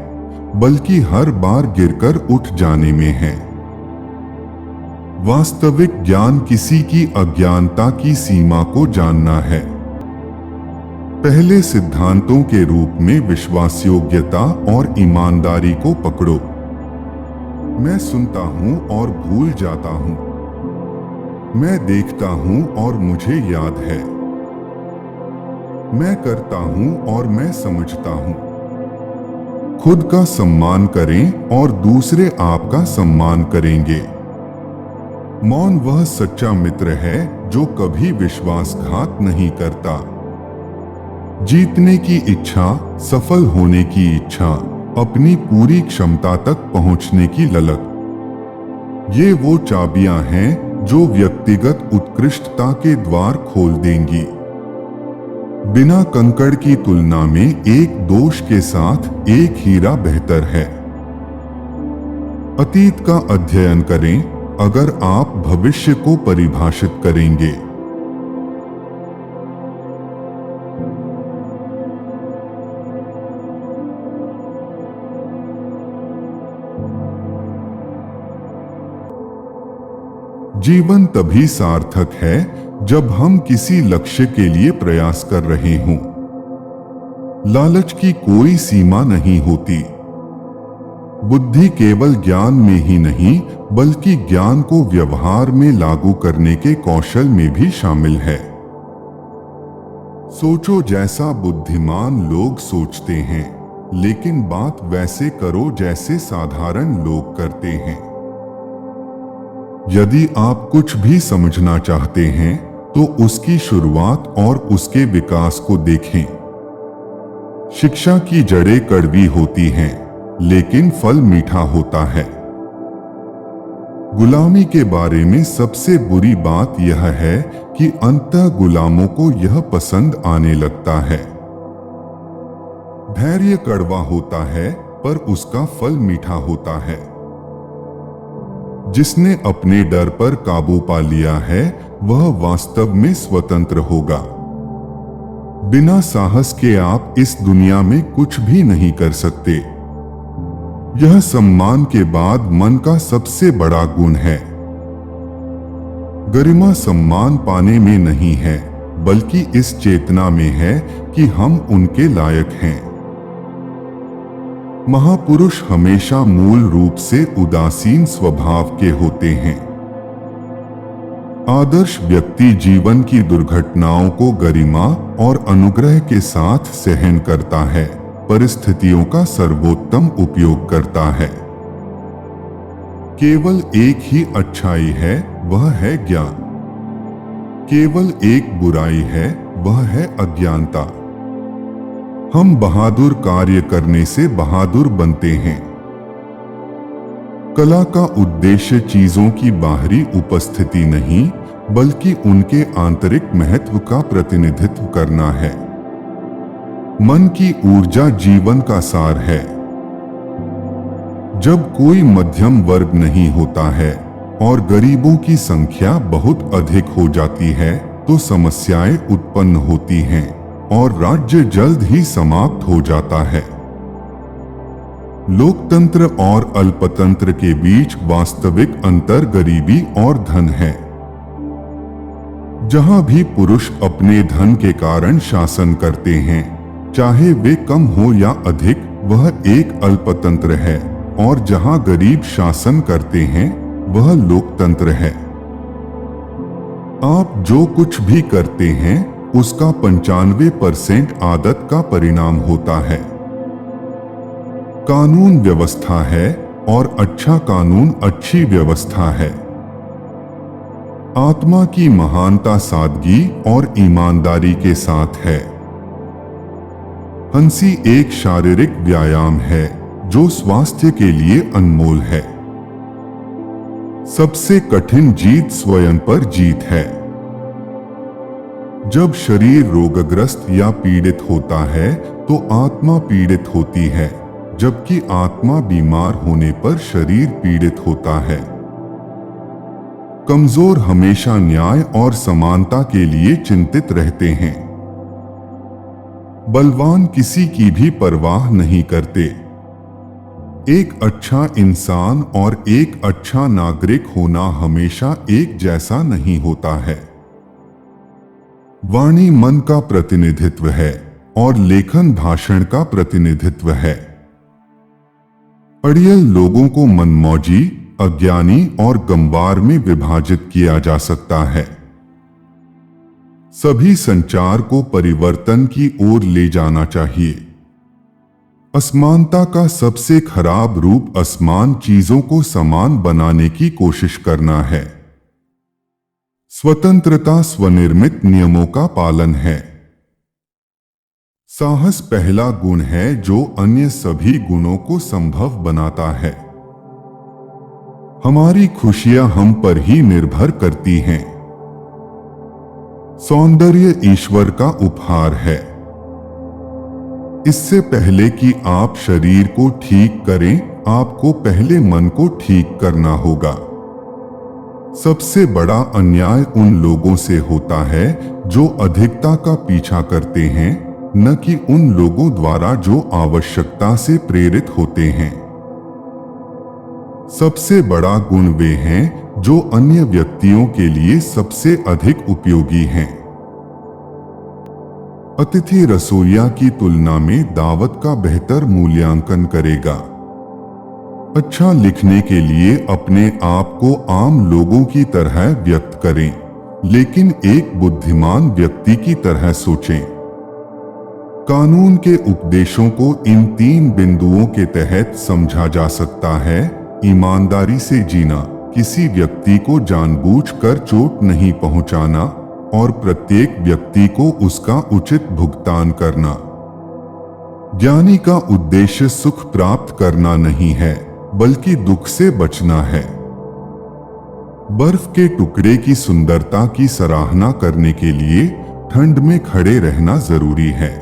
बल्कि हर बार गिरकर उठ जाने में है। वास्तविक ज्ञान किसी की अज्ञानता की सीमा को जानना है। पहले सिद्धांतों के रूप में विश्वासयोग्यता और ईमानदारी को पकड़ो। मैं सुनता हूं और भूल जाता हूं। मैं देखता हूं और मुझे याद है। मैं करता हूं और मैं समझता हूं। खुद का सम्मान करें और दूसरे आपका सम्मान करेंगे। मौन वह सच्चा मित्र है जो कभी विश्वासघात नहीं करता। जीतने की इच्छा, सफल होने की इच्छा, अपनी पूरी क्षमता तक पहुंचने की ललक, ये वो चाबियां हैं जो व्यक्तिगत उत्कृष्टता के द्वार खोल देंगी। बिना कंकड़ की तुलना में एक दोष के साथ एक हीरा बेहतर है। अतीत का अध्ययन करें अगर आप भविष्य को परिभाषित करेंगे। जीवन तभी सार्थक है जब हम किसी लक्ष्य के लिए प्रयास कर रहे हों। लालच की कोई सीमा नहीं होती। बुद्धि केवल ज्ञान में ही नहीं, बल्कि ज्ञान को व्यवहार में लागू करने के कौशल में भी शामिल है। सोचो जैसा बुद्धिमान लोग सोचते हैं, लेकिन बात वैसे करो जैसे साधारण लोग करते हैं। यदि आप कुछ भी समझना चाहते हैं, तो उसकी शुरुआत और उसके विकास को देखें। शिक्षा की जड़ें कड़वी होती हैं, लेकिन फल मीठा होता है। गुलामी के बारे में सबसे बुरी बात यह है कि अंततः गुलामों को यह पसंद आने लगता है। धैर्य कड़वा होता है, पर उसका फल मीठा होता है। जिसने अपने डर पर काबू पा लिया है, वह वास्तव में स्वतंत्र होगा। बिना साहस के आप इस दुनिया में कुछ भी नहीं कर सकते। यह सम्मान के बाद मन का सबसे बड़ा गुण है। गरिमा सम्मान पाने में नहीं है, बल्कि इस चेतना में है कि हम उनके लायक हैं। महापुरुष हमेशा मूल रूप से उदासीन स्वभाव के होते हैं। आदर्श व्यक्ति जीवन की दुर्घटनाओं को गरिमा और अनुग्रह के साथ सहन करता है, परिस्थितियों का सर्वोत्तम उपयोग करता है। केवल एक ही अच्छाई है, वह है ज्ञान। केवल एक बुराई है, वह है अज्ञानता। हम बहादुर कार्य करने से बहादुर बनते हैं। कला का उद्देश्य चीजों की बाहरी उपस्थिति नहीं, बल्कि उनके आंतरिक महत्व का प्रतिनिधित्व करना है। मन की ऊर्जा जीवन का सार है। जब कोई मध्यम वर्ग नहीं होता है और गरीबों की संख्या बहुत अधिक हो जाती है, तो समस्याएं उत्पन्न होती हैं और राज्य जल्द ही समाप्त हो जाता है। लोकतंत्र और अल्पतंत्र के बीच वास्तविक अंतर गरीबी और धन है। जहां भी पुरुष अपने धन के कारण शासन करते हैं, चाहे वे कम हो या अधिक, वह एक अल्पतंत्र है, और जहां गरीब शासन करते हैं, वह लोकतंत्र है। आप जो कुछ भी करते हैं, उसका 95% आदत का परिणाम होता है। कानून व्यवस्था है और अच्छा कानून अच्छी व्यवस्था है। आत्मा की महानता सादगी और ईमानदारी के साथ है। हंसी एक शारीरिक व्यायाम है जो स्वास्थ्य के लिए अनमोल है। सबसे कठिन जीत स्वयं पर जीत है। जब शरीर रोगग्रस्त या पीड़ित होता है, तो आत्मा पीड़ित होती है, जबकि आत्मा बीमार होने पर शरीर पीड़ित होता है। कमजोर हमेशा न्याय और समानता के लिए चिंतित रहते हैं। बलवान किसी की भी परवाह नहीं करते। एक अच्छा इंसान और एक अच्छा नागरिक होना हमेशा एक जैसा नहीं होता है। वाणी मन का प्रतिनिधित्व है और लेखन भाषण का प्रतिनिधित्व है। अड़ियल लोगों को मनमौजी, अज्ञानी और गंवार में विभाजित किया जा सकता है। सभी संचार को परिवर्तन की ओर ले जाना चाहिए। असमानता का सबसे खराब रूप असमान चीजों को समान बनाने की कोशिश करना है। स्वतंत्रता स्वनिर्मित नियमों का पालन है। साहस पहला गुण है जो अन्य सभी गुणों को संभव बनाता है। हमारी खुशियां हम पर ही निर्भर करती हैं। सौंदर्य ईश्वर का उपहार है। इससे पहले कि आप शरीर को ठीक करें, आपको पहले मन को ठीक करना होगा। सबसे बड़ा अन्याय उन लोगों से होता है जो अधिकता का पीछा करते हैं, न कि उन लोगों द्वारा जो आवश्यकता से प्रेरित होते हैं। सबसे बड़ा गुण वे हैं जो अन्य व्यक्तियों के लिए सबसे अधिक उपयोगी हैं। अतिथि रसोइया की तुलना में दावत का बेहतर मूल्यांकन करेगा। अच्छा लिखने के लिए अपने आप को आम लोगों की तरह व्यक्त करें, लेकिन एक बुद्धिमान व्यक्ति की तरह सोचें। कानून के उपदेशों को इन 3 बिंदुओं के तहत समझा जा सकता है। ईमानदारी से जीना, किसी व्यक्ति को जानबूझकर चोट नहीं पहुंचाना और प्रत्येक व्यक्ति को उसका उचित भुगतान करना। ज्ञानी का उद्देश्य सुख प्राप्त करना नहीं है, बल्कि दुख से बचना है। बर्फ के टुकड़े की सुंदरता की सराहना करने के लिए ठंड में खड़े रहना जरूरी है।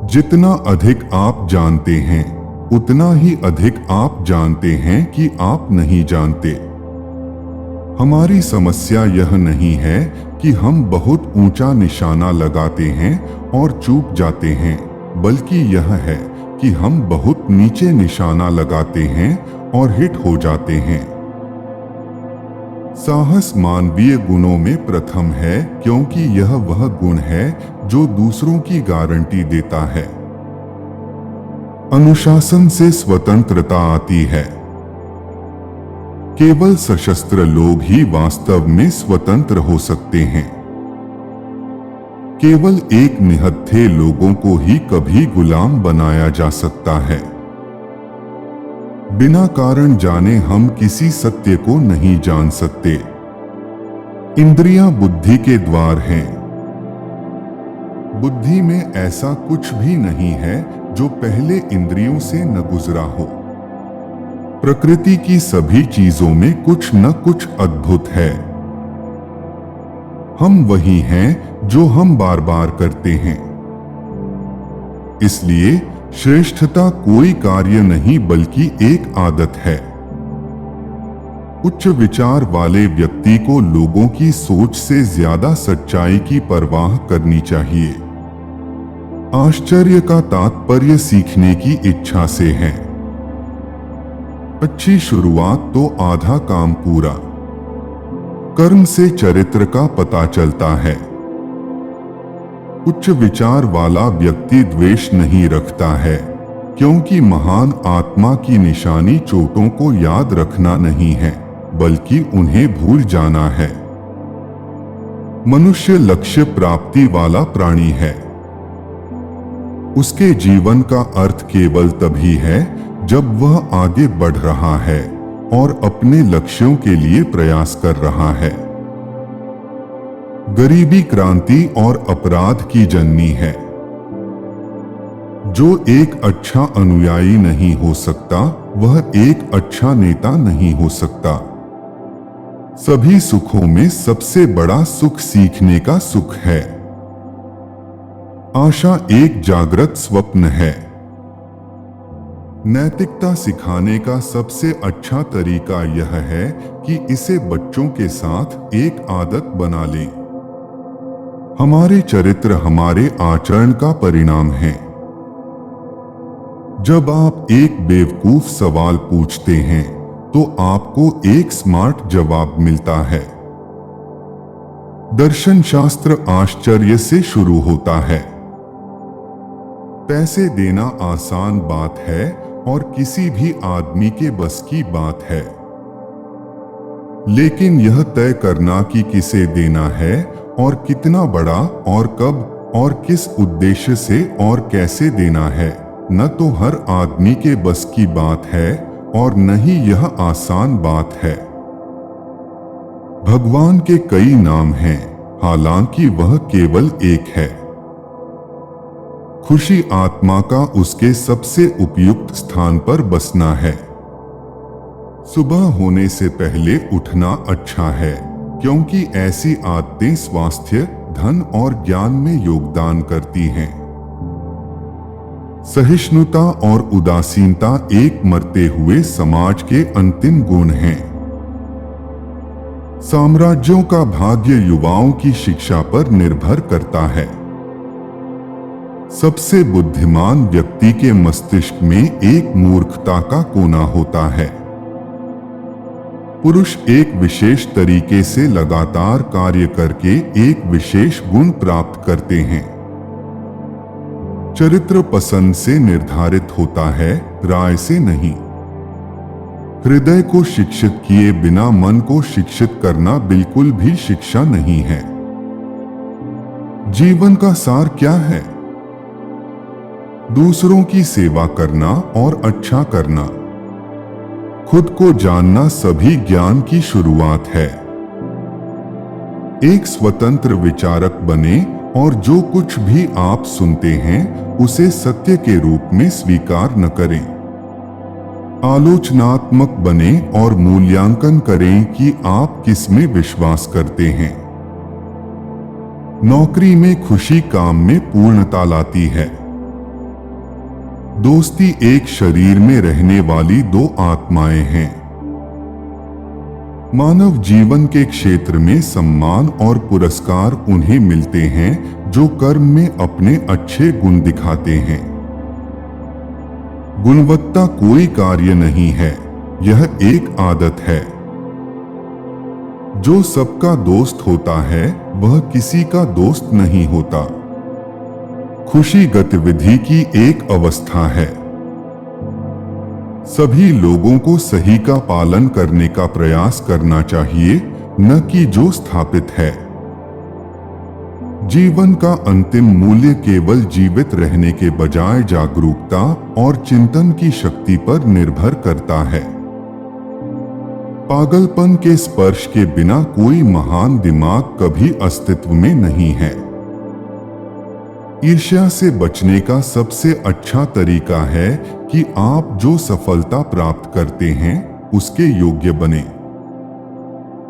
जितना अधिक आप जानते हैं, उतना ही अधिक आप जानते हैं कि आप नहीं जानते। हमारी समस्या यह नहीं है कि हम बहुत ऊंचा निशाना लगाते हैं और चूक जाते हैं, बल्कि यह है कि हम बहुत नीचे निशाना लगाते हैं और हिट हो जाते हैं। साहस मानवीय गुणों में प्रथम है, क्योंकि यह वह गुण है जो दूसरों की गारंटी देता है। अनुशासन से स्वतंत्रता आती है। केवल सशस्त्र लोग ही वास्तव में स्वतंत्र हो सकते हैं। केवल एक निहत्थे लोगों को ही कभी गुलाम बनाया जा सकता है। बिना कारण जाने हम किसी सत्य को नहीं जान सकते। इंद्रियां बुद्धि के द्वार हैं। बुद्धि में ऐसा कुछ भी नहीं है जो पहले इंद्रियों से न गुजरा हो। प्रकृति की सभी चीजों में कुछ न कुछ अद्भुत है। हम वही हैं जो हम बार बार करते हैं। इसलिए श्रेष्ठता कोई कार्य नहीं बल्कि एक आदत है। उच्च विचार वाले व्यक्ति को लोगों की सोच से ज्यादा सच्चाई की परवाह करनी चाहिए। आश्चर्य का तात्पर्य सीखने की इच्छा से है। अच्छी शुरुआत तो आधा काम पूरा। कर्म से चरित्र का पता चलता है। उच्च विचार वाला व्यक्ति द्वेष नहीं रखता है, क्योंकि महान आत्मा की निशानी चोटों को याद रखना नहीं है, बल्कि उन्हें भूल जाना है। मनुष्य लक्ष्य प्राप्ति वाला प्राणी है। उसके जीवन का अर्थ केवल तभी है जब वह आगे बढ़ रहा है और अपने लक्ष्यों के लिए प्रयास कर रहा है। गरीबी क्रांति और अपराध की जननी है। जो एक अच्छा अनुयायी नहीं हो सकता, वह एक अच्छा नेता नहीं हो सकता। सभी सुखों में सबसे बड़ा सुख सीखने का सुख है। आशा एक जागृत स्वप्न है। नैतिकता सिखाने का सबसे अच्छा तरीका यह है कि इसे बच्चों के साथ एक आदत बना लें। हमारे चरित्र हमारे आचरण का परिणाम है। जब आप एक बेवकूफ सवाल पूछते हैं तो आपको एक स्मार्ट जवाब मिलता है। दर्शन शास्त्र आश्चर्य से शुरू होता है। पैसे देना आसान बात है और किसी भी आदमी के बस की बात है, लेकिन यह तय करना कि किसे देना है और कितना बड़ा और कब और किस उद्देश्य से और कैसे देना है, न तो हर आदमी के बस की बात है और न ही यह आसान बात है। भगवान के कई नाम हैं, हालांकि वह केवल एक है। खुशी आत्मा का उसके सबसे उपयुक्त स्थान पर बसना है। सुबह होने से पहले उठना अच्छा है, क्योंकि ऐसी आदतें स्वास्थ्य, धन और ज्ञान में योगदान करती हैं। सहिष्णुता और उदासीनता एक मरते हुए समाज के अंतिम गुण हैं। साम्राज्यों का भाग्य युवाओं की शिक्षा पर निर्भर करता है। सबसे बुद्धिमान व्यक्ति के मस्तिष्क में एक मूर्खता का कोना होता है। पुरुष एक विशेष तरीके से लगातार कार्य करके एक विशेष गुण प्राप्त करते हैं। चरित्र पसंद से निर्धारित होता है, राय से नहीं। हृदय को शिक्षित किए बिना मन को शिक्षित करना बिल्कुल भी शिक्षा नहीं है। जीवन का सार क्या है? दूसरों की सेवा करना और अच्छा करना। खुद को जानना सभी ज्ञान की शुरुआत है। एक स्वतंत्र विचारक बने और जो कुछ भी आप सुनते हैं उसे सत्य के रूप में स्वीकार न करें। आलोचनात्मक बने और मूल्यांकन करें कि आप किस में विश्वास करते हैं। नौकरी में खुशी काम में पूर्णता लाती है। दोस्ती एक शरीर में रहने वाली दो आत्माएं हैं। मानव जीवन के क्षेत्र में सम्मान और पुरस्कार उन्हें मिलते हैं जो कर्म में अपने अच्छे गुण दिखाते हैं। गुणवत्ता कोई कार्य नहीं है, यह एक आदत है। जो सबका दोस्त होता है वह किसी का दोस्त नहीं होता। खुशी गतिविधि की एक अवस्था है। सभी लोगों को सही का पालन करने का प्रयास करना चाहिए, न कि जो स्थापित है। जीवन का अंतिम मूल्य केवल जीवित रहने के बजाय जागरूकता और चिंतन की शक्ति पर निर्भर करता है। पागलपन के स्पर्श के बिना कोई महान दिमाग कभी अस्तित्व में नहीं है। ईर्ष्या से बचने का सबसे अच्छा तरीका है कि आप जो सफलता प्राप्त करते हैं उसके योग्य बने।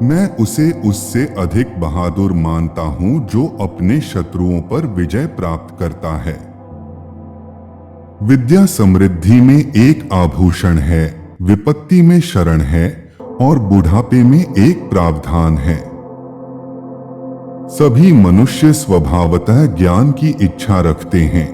मैं उसे उससे अधिक बहादुर मानता हूं जो अपने शत्रुओं पर विजय प्राप्त करता है। विद्या समृद्धि में एक आभूषण है, विपत्ति में शरण है और बुढ़ापे में एक प्रावधान है। सभी मनुष्य स्वभावतः ज्ञान की इच्छा रखते हैं।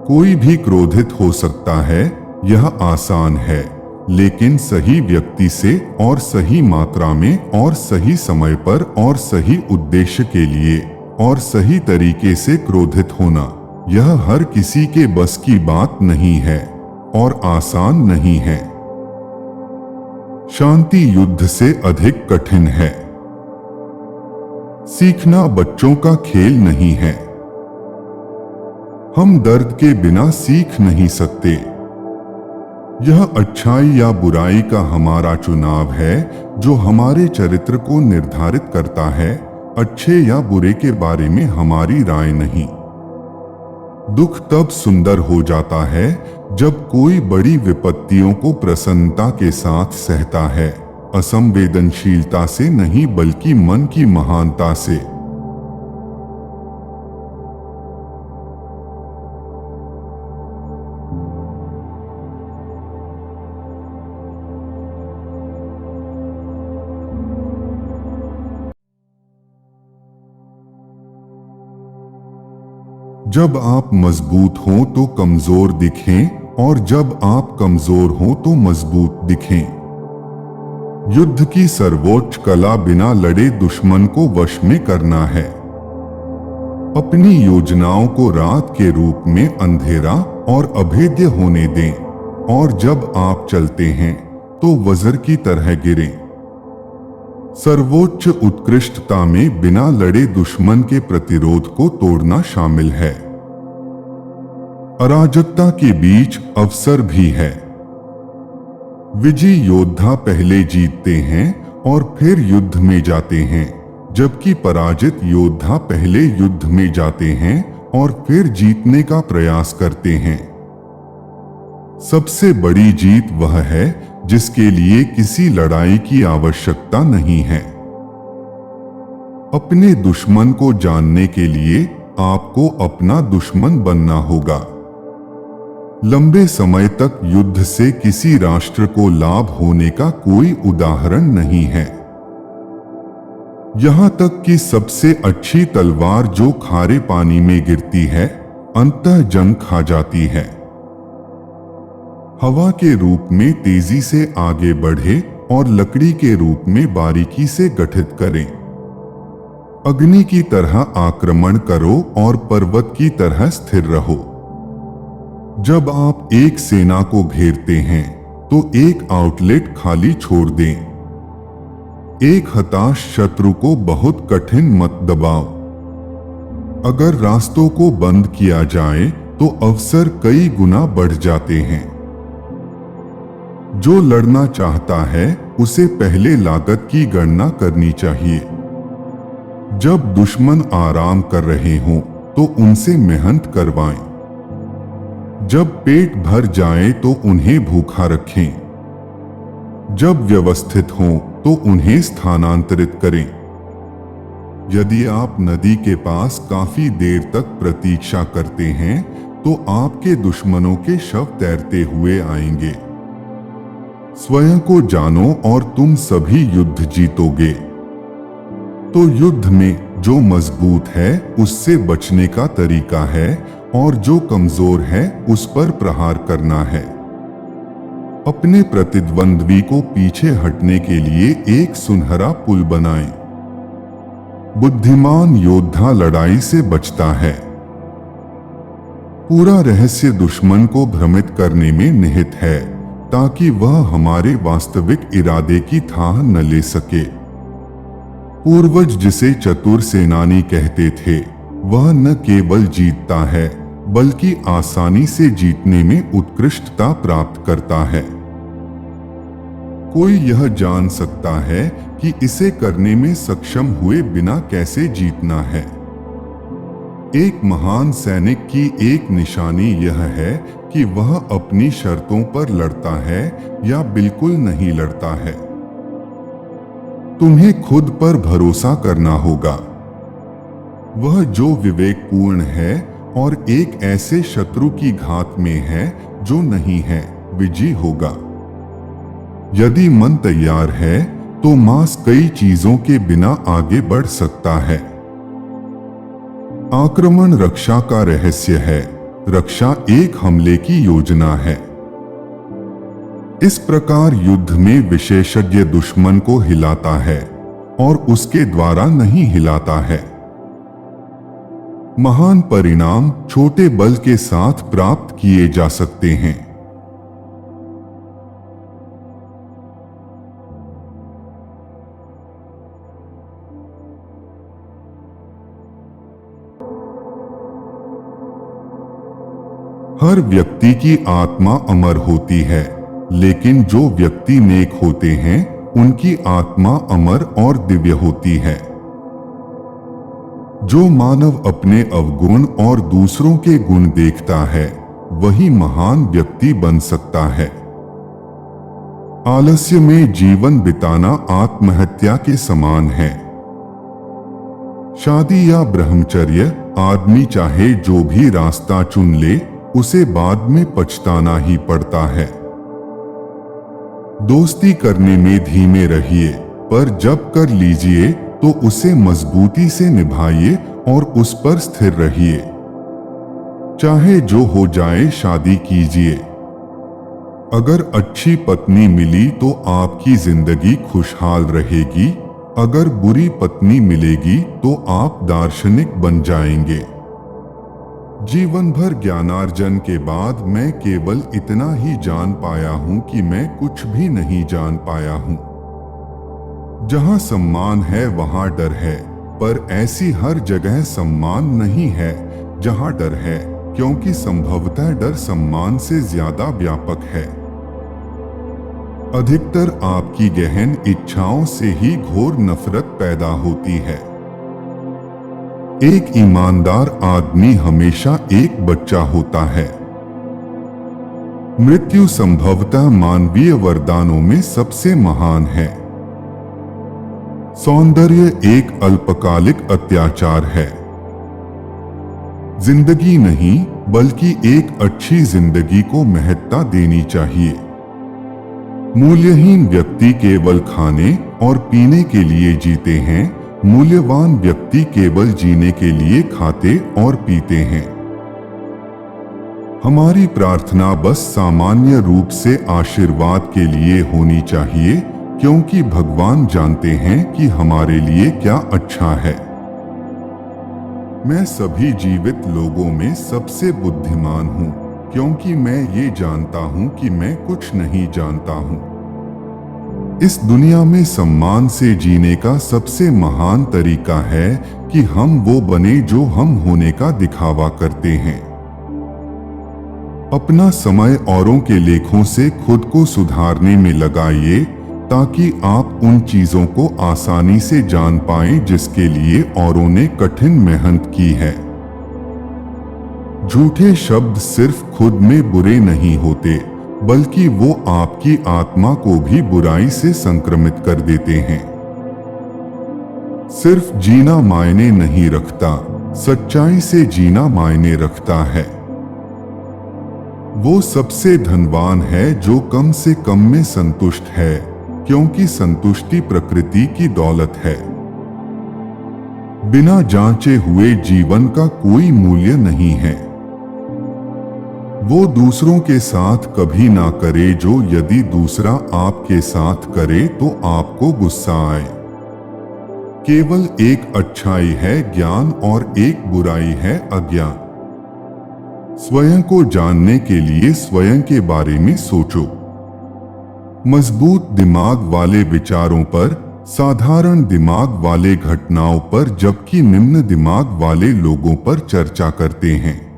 कोई भी क्रोधित हो सकता है, यह आसान है, लेकिन सही व्यक्ति से और सही मात्रा में और सही समय पर और सही उद्देश्य के लिए और सही तरीके से क्रोधित होना, यह हर किसी के बस की बात नहीं है और आसान नहीं है। शांति युद्ध से अधिक कठिन है। सीखना बच्चों का खेल नहीं है। हम दर्द के बिना सीख नहीं सकते। यह अच्छाई या बुराई का हमारा चुनाव है जो हमारे चरित्र को निर्धारित करता है, अच्छे या बुरे के बारे में हमारी राय नहीं। दुख तब सुंदर हो जाता है जब कोई बड़ी विपत्तियों को प्रसन्नता के साथ सहता है, असंवेदनशीलता से नहीं बल्कि मन की महानता से। जब आप मजबूत हों तो कमजोर दिखें और जब आप कमजोर हों तो मजबूत दिखें। युद्ध की सर्वोच्च कला बिना लड़े दुश्मन को वश में करना है। अपनी योजनाओं को रात के रूप में अंधेरा और अभेद्य होने दें और जब आप चलते हैं तो वज्र की तरह गिरें। सर्वोच्च उत्कृष्टता में बिना लड़े दुश्मन के प्रतिरोध को तोड़ना शामिल है। अराजकता के बीच अवसर भी है। विजयी योद्धा पहले जीतते हैं और फिर युद्ध में जाते हैं, जबकि पराजित योद्धा पहले युद्ध में जाते हैं और फिर जीतने का प्रयास करते हैं। सबसे बड़ी जीत वह है जिसके लिए किसी लड़ाई की आवश्यकता नहीं है। अपने दुश्मन को जानने के लिए आपको अपना दुश्मन बनना होगा। लंबे समय तक युद्ध से किसी राष्ट्र को लाभ होने का कोई उदाहरण नहीं है। यहां तक कि सबसे अच्छी तलवार जो खारे पानी में गिरती है, अंततः जंग खा जाती है। हवा के रूप में तेजी से आगे बढ़े और लकड़ी के रूप में बारीकी से गठित करें। अग्नि की तरह आक्रमण करो और पर्वत की तरह स्थिर रहो। जब आप एक सेना को घेरते हैं तो एक आउटलेट खाली छोड़ दें। एक हताश शत्रु को बहुत कठिन मत दबाओ। अगर रास्तों को बंद किया जाए तो अवसर कई गुना बढ़ जाते हैं। जो लड़ना चाहता है उसे पहले लागत की गणना करनी चाहिए। जब दुश्मन आराम कर रहे हों तो उनसे मेहनत करवाएं। जब पेट भर जाए तो उन्हें भूखा रखें। जब व्यवस्थित हों तो उन्हें स्थानांतरित करें। यदि आप नदी के पास काफी देर तक प्रतीक्षा करते हैं तो आपके दुश्मनों के शव तैरते हुए आएंगे। स्वयं को जानो और तुम सभी युद्ध जीतोगे। तो युद्ध में जो मजबूत है उससे बचने का तरीका है और जो कमजोर है उस पर प्रहार करना है। अपने प्रतिद्वंद्वी को पीछे हटने के लिए एक सुनहरा पुल बनाएं। बुद्धिमान योद्धा लड़ाई से बचता है। पूरा रहस्य दुश्मन को भ्रमित करने में निहित है, ताकि वह हमारे वास्तविक इरादे की थाह न ले सके। पूर्वज जिसे चतुर सेनानी कहते थे, वह न केवल जीतता है बल्कि आसानी से जीतने में उत्कृष्टता प्राप्त करता है। कोई यह जान सकता है कि इसे करने में सक्षम हुए बिना कैसे जीतना है। एक महान सैनिक की एक निशानी यह है कि वह अपनी शर्तों पर लड़ता है या बिल्कुल नहीं लड़ता है। तुम्हें खुद पर भरोसा करना होगा। वह जो विवेकपूर्ण है और एक ऐसे शत्रु की घात में है जो नहीं है, विजयी होगा। यदि मन तैयार है तो मांस कई चीजों के बिना आगे बढ़ सकता है। आक्रमण रक्षा का रहस्य है। रक्षा एक हमले की योजना है। इस प्रकार युद्ध में विशेषज्ञ दुश्मन को हिलाता है और उसके द्वारा नहीं हिलाता है। महान परिणाम छोटे बल के साथ प्राप्त किए जा सकते हैं। हर व्यक्ति की आत्मा अमर होती है, लेकिन जो व्यक्ति नेक होते हैं उनकी आत्मा अमर और दिव्य होती है। जो मानव अपने अवगुण और दूसरों के गुण देखता है, वही महान व्यक्ति बन सकता है। आलस्य में जीवन बिताना आत्महत्या के समान है। शादी या ब्रह्मचर्य, आदमी चाहे जो भी रास्ता चुन ले, उसे बाद में पछताना ही पड़ता है। दोस्ती करने में धीमे रहिए, पर जब कर लीजिए तो उसे मजबूती से निभाइए और उस पर स्थिर रहिए। चाहे जो हो जाए, शादी कीजिए। अगर अच्छी पत्नी मिली तो आपकी जिंदगी खुशहाल रहेगी। अगर बुरी पत्नी मिलेगी तो आप दार्शनिक बन जाएंगे। जीवन भर ज्ञानार्जन के बाद मैं केवल इतना ही जान पाया हूं कि मैं कुछ भी नहीं जान पाया हूं। जहां सम्मान है वहां डर है, पर ऐसी हर जगह सम्मान नहीं है जहां डर है, क्योंकि संभवतः डर सम्मान से ज्यादा व्यापक है। अधिकतर आपकी गहन इच्छाओं से ही घोर नफरत पैदा होती है। एक ईमानदार आदमी हमेशा एक बच्चा होता है। मृत्यु संभवतः मानवीय वरदानों में सबसे महान है। सौंदर्य एक अल्पकालिक अत्याचार है। जिंदगी नहीं, बल्कि एक अच्छी जिंदगी को महत्ता देनी चाहिए। मूल्यहीन व्यक्ति केवल खाने और पीने के लिए जीते हैं। मूल्यवान व्यक्ति केवल जीने के लिए खाते और पीते हैं। हमारी प्रार्थना बस सामान्य रूप से आशीर्वाद के लिए होनी चाहिए, क्योंकि भगवान जानते हैं कि हमारे लिए क्या अच्छा है। मैं सभी जीवित लोगों में सबसे बुद्धिमान हूं, क्योंकि मैं ये जानता हूं कि मैं कुछ नहीं जानता हूं। इस दुनिया में सम्मान से जीने का सबसे महान तरीका है कि हम वो बने जो हम होने का दिखावा करते हैं। अपना समय औरों के लेखों से खुद को सुधारने में लगाइए, ताकि आप उन चीजों को आसानी से जान पाएं जिसके लिए औरों ने कठिन मेहनत की है। झूठे शब्द सिर्फ खुद में बुरे नहीं होते, बल्कि वो आपकी आत्मा को भी बुराई से संक्रमित कर देते हैं। सिर्फ जीना मायने नहीं रखता, सच्चाई से जीना मायने रखता है। वो सबसे धनवान है जो कम से कम में संतुष्ट है, क्योंकि संतुष्टि प्रकृति की दौलत है। बिना जांचे हुए जीवन का कोई मूल्य नहीं है। वो दूसरों के साथ कभी ना करे जो यदि दूसरा आपके साथ करे तो आपको गुस्सा आए। केवल एक अच्छाई है ज्ञान और एक बुराई है अज्ञान। स्वयं को जानने के लिए स्वयं के बारे में सोचो। मजबूत दिमाग वाले विचारों पर, साधारण दिमाग वाले घटनाओं पर, जबकि निम्न दिमाग वाले लोगों पर चर्चा करते हैं।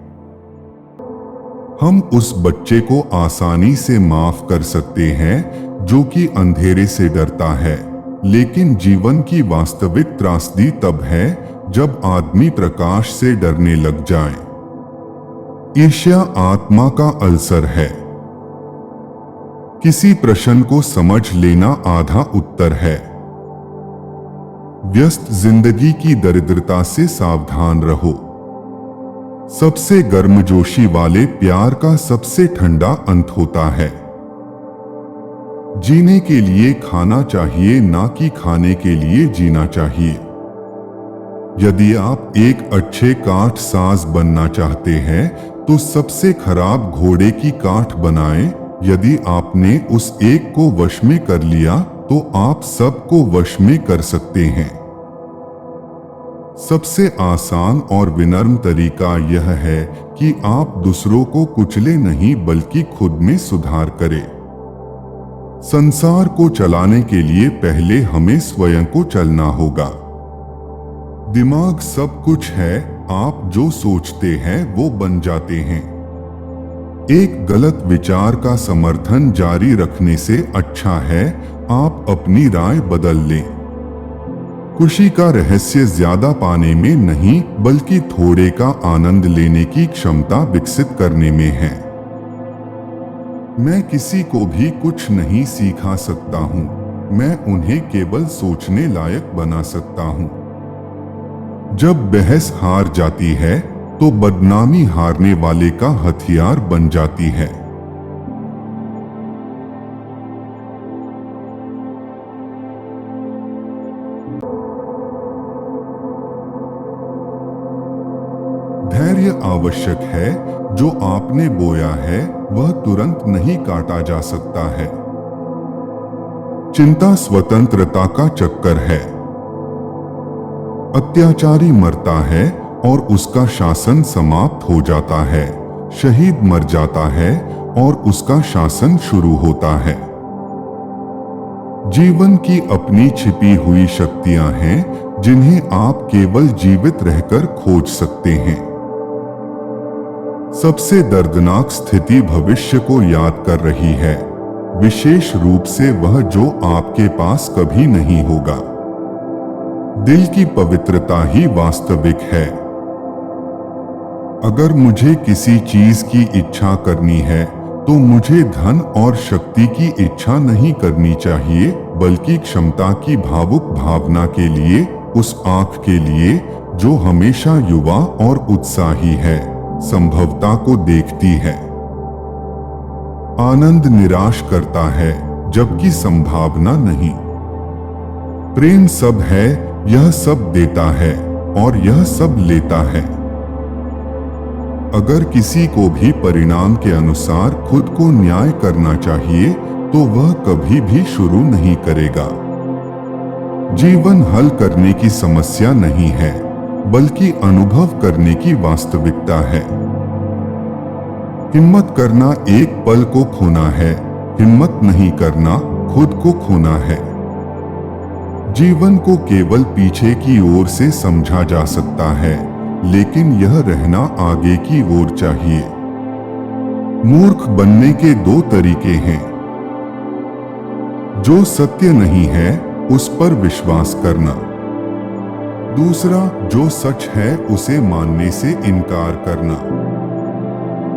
हम उस बच्चे को आसानी से माफ कर सकते हैं जो कि अंधेरे से डरता है, लेकिन जीवन की वास्तविक त्रासदी तब है जब आदमी प्रकाश से डरने लग जाए। ईर्ष्या आत्मा का अल्सर है। किसी प्रश्न को समझ लेना आधा उत्तर है। व्यस्त जिंदगी की दरिद्रता से सावधान रहो। सबसे गर्मजोशी वाले प्यार का सबसे ठंडा अंत होता है। जीने के लिए खाना चाहिए, ना कि खाने के लिए जीना चाहिए। यदि आप एक अच्छे काठ साज बनना चाहते हैं तो सबसे खराब घोड़े की काठ बनाएं। यदि आपने उस एक को वश में कर लिया तो आप सबको वश में कर सकते हैं। सबसे आसान और विनम्र तरीका यह है कि आप दूसरों को कुचले नहीं बल्कि खुद में सुधार करें। संसार को चलाने के लिए पहले हमें स्वयं को चलना होगा। दिमाग सब कुछ है, आप जो सोचते हैं वो बन जाते हैं। एक गलत विचार का समर्थन जारी रखने से अच्छा है आप अपनी राय बदल लें। खुशी का रहस्य ज्यादा पाने में नहीं बल्कि थोड़े का आनंद लेने की क्षमता विकसित करने में है। मैं किसी को भी कुछ नहीं सिखा सकता हूं, मैं उन्हें केवल सोचने लायक बना सकता हूं। जब बहस हार जाती है तो बदनामी हारने वाले का हथियार बन जाती है। धैर्य आवश्यक है। जो आपने बोया है वह तुरंत नहीं काटा जा सकता है। चिंता स्वतंत्रता का चक्कर है। अत्याचारी मरता है और उसका शासन समाप्त हो जाता है। शहीद मर जाता है और उसका शासन शुरू होता है। जीवन की अपनी छिपी हुई शक्तियां हैं जिन्हें आप केवल जीवित रहकर खोज सकते हैं। सबसे दर्दनाक स्थिति भविष्य को याद कर रही है, विशेष रूप से वह जो आपके पास कभी नहीं होगा। दिल की पवित्रता ही वास्तविक है। अगर मुझे किसी चीज की इच्छा करनी है तो मुझे धन और शक्ति की इच्छा नहीं करनी चाहिए, बल्कि क्षमता की भावुक भावना के लिए, उस आंख के लिए जो हमेशा युवा और उत्साही है, संभवता को देखती है। आनंद निराश करता है जबकि संभावना नहीं। प्रेम सब है, यह सब देता है और यह सब लेता है। अगर किसी को भी परिणाम के अनुसार खुद को न्याय करना चाहिए तो वह कभी भी शुरू नहीं करेगा। जीवन हल करने की समस्या नहीं है बल्कि अनुभव करने की वास्तविकता है। हिम्मत करना एक पल को खोना है, हिम्मत नहीं करना खुद को खोना है। जीवन को केवल पीछे की ओर से समझा जा सकता है, लेकिन यह रहना आगे की ओर चाहिए। मूर्ख बनने के दो तरीके हैं। जो सत्य नहीं है उस पर विश्वास करना। दूसरा, जो सच है उसे मानने से इनकार करना।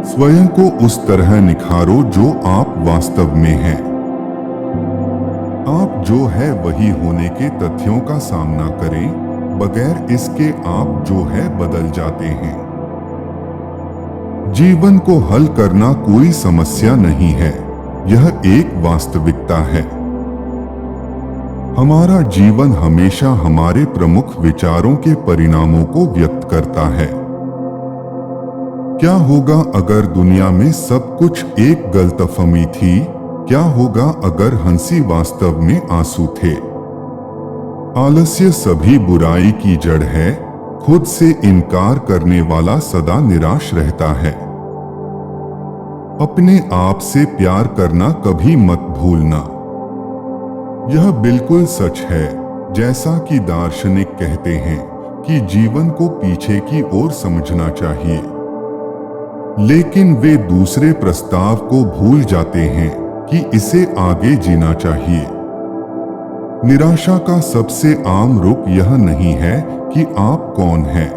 स्वयं को उस तरह निखारो जो आप वास्तव में हैं। आप जो है वही होने के तथ्यों का सामना करें, बगैर इसके आप जो है बदल जाते हैं। जीवन को हल करना कोई समस्या नहीं है, यह एक वास्तविकता है। हमारा जीवन हमेशा हमारे प्रमुख विचारों के परिणामों को व्यक्त करता है। क्या होगा अगर दुनिया में सब कुछ एक गलतफहमी थी? क्या होगा अगर हंसी वास्तव में आंसू थे? आलस्य सभी बुराई की जड़ है। खुद से इनकार करने वाला सदा निराश रहता है। अपने आप से प्यार करना कभी मत भूलना। यह बिल्कुल सच है, जैसा कि दार्शनिक कहते हैं कि जीवन को पीछे की ओर समझना चाहिए, लेकिन वे दूसरे प्रस्ताव को भूल जाते हैं कि इसे आगे जीना चाहिए। निराशा का सबसे आम रुख यह नहीं है कि आप कौन हैं।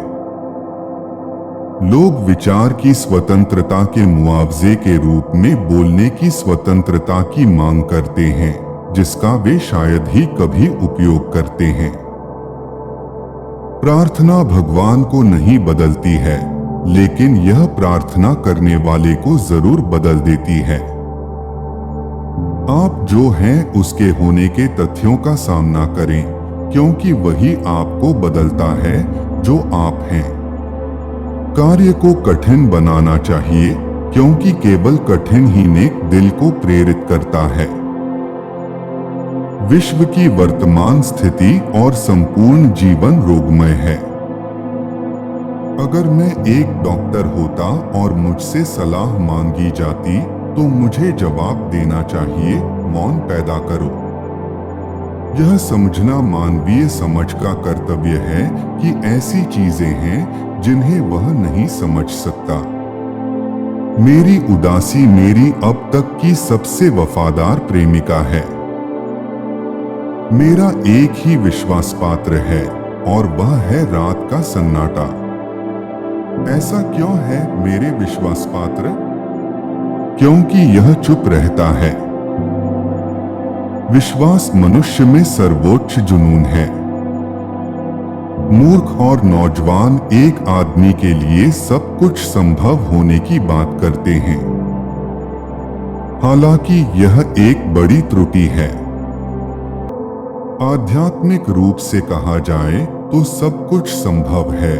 लोग विचार की स्वतंत्रता के मुआवजे के रूप में बोलने की स्वतंत्रता की मांग करते हैं, जिसका वे शायद ही कभी उपयोग करते हैं। प्रार्थना भगवान को नहीं बदलती है, लेकिन यह प्रार्थना करने वाले को जरूर बदल देती है। आप जो हैं उसके होने के तथ्यों का सामना करें, क्योंकि वही आपको बदलता है जो आप हैं। कार्य को कठिन बनाना चाहिए, क्योंकि केवल कठिन ही नेक दिल को प्रेरित करता है। विश्व की वर्तमान स्थिति और संपूर्ण जीवन रोगमय है। अगर मैं एक डॉक्टर होता और मुझसे सलाह मांगी जाती, तो मुझे जवाब देना चाहिए, मौन पैदा करो। यह समझना मानवीय समझ का कर्तव्य है कि ऐसी चीजें हैं जिन्हें वह नहीं समझ सकता। मेरी उदासी मेरी अब तक की सबसे वफादार प्रेमिका है। मेरा एक ही विश्वास पात्र है, और वह है रात का सन्नाटा। ऐसा क्यों है मेरे विश्वास पात्र? क्योंकि यह चुप रहता है। विश्वास मनुष्य में सर्वोच्च जुनून है। मूर्ख और नौजवान एक आदमी के लिए सब कुछ संभव होने की बात करते हैं, हालांकि यह एक बड़ी त्रुटि है। आध्यात्मिक रूप से कहा जाए तो सब कुछ संभव है,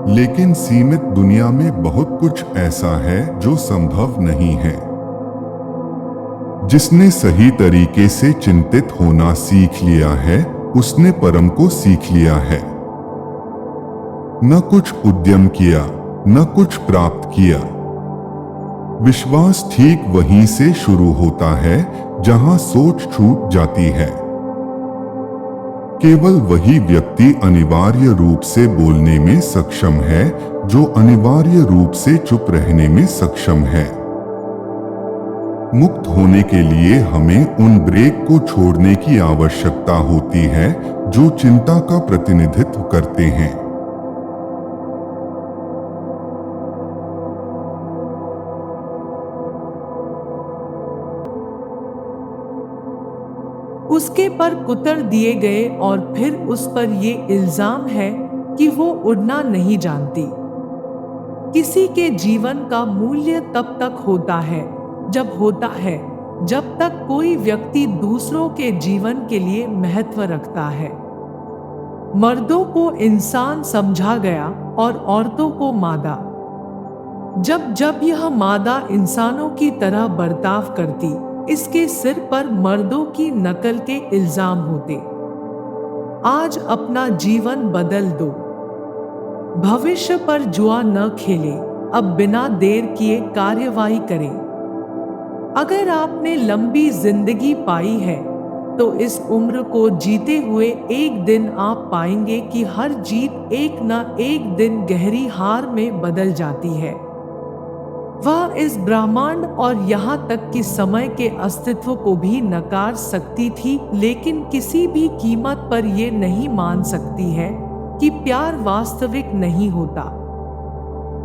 लेकिन सीमित दुनिया में बहुत कुछ ऐसा है जो संभव नहीं है। जिसने सही तरीके से चिंतित होना सीख लिया है, उसने परम को सीख लिया है। न कुछ उद्यम किया, न कुछ प्राप्त किया। विश्वास ठीक वहीं से शुरू होता है जहां सोच छूट जाती है। केवल वही व्यक्ति अनिवार्य रूप से बोलने में सक्षम है जो अनिवार्य रूप से चुप रहने में सक्षम है। मुक्त होने के लिए हमें उन ब्रेक को छोड़ने की आवश्यकता होती है जो चिंता का प्रतिनिधित्व करते हैं। उसके पर कुतर दिए गए और फिर उस पर ये इल्जाम है कि वो उड़ना नहीं जानती। किसी के जीवन का मूल्य तब तक होता है जब तक कोई व्यक्ति दूसरों के जीवन के लिए महत्व रखता है। मर्दों को इंसान समझा गया और औरतों को मादा। जब यह मादा इंसानों की तरह बर्ताव करती, इसके सिर पर मर्दों की नकल के इल्जाम होते। आज अपना जीवन बदल दो। भविष्य पर जुआ न खेले, अब बिना देर किए कार्यवाही करें। अगर आपने लंबी जिंदगी पाई है, तो इस उम्र को जीते हुए एक दिन आप पाएंगे कि हर जीत एक न एक दिन गहरी हार में बदल जाती है। वह इस ब्रह्मांड और यहाँ तक कि समय के अस्तित्व को भी नकार सकती थी, लेकिन किसी भी कीमत पर यह नहीं मान सकती है कि प्यार वास्तविक नहीं होता।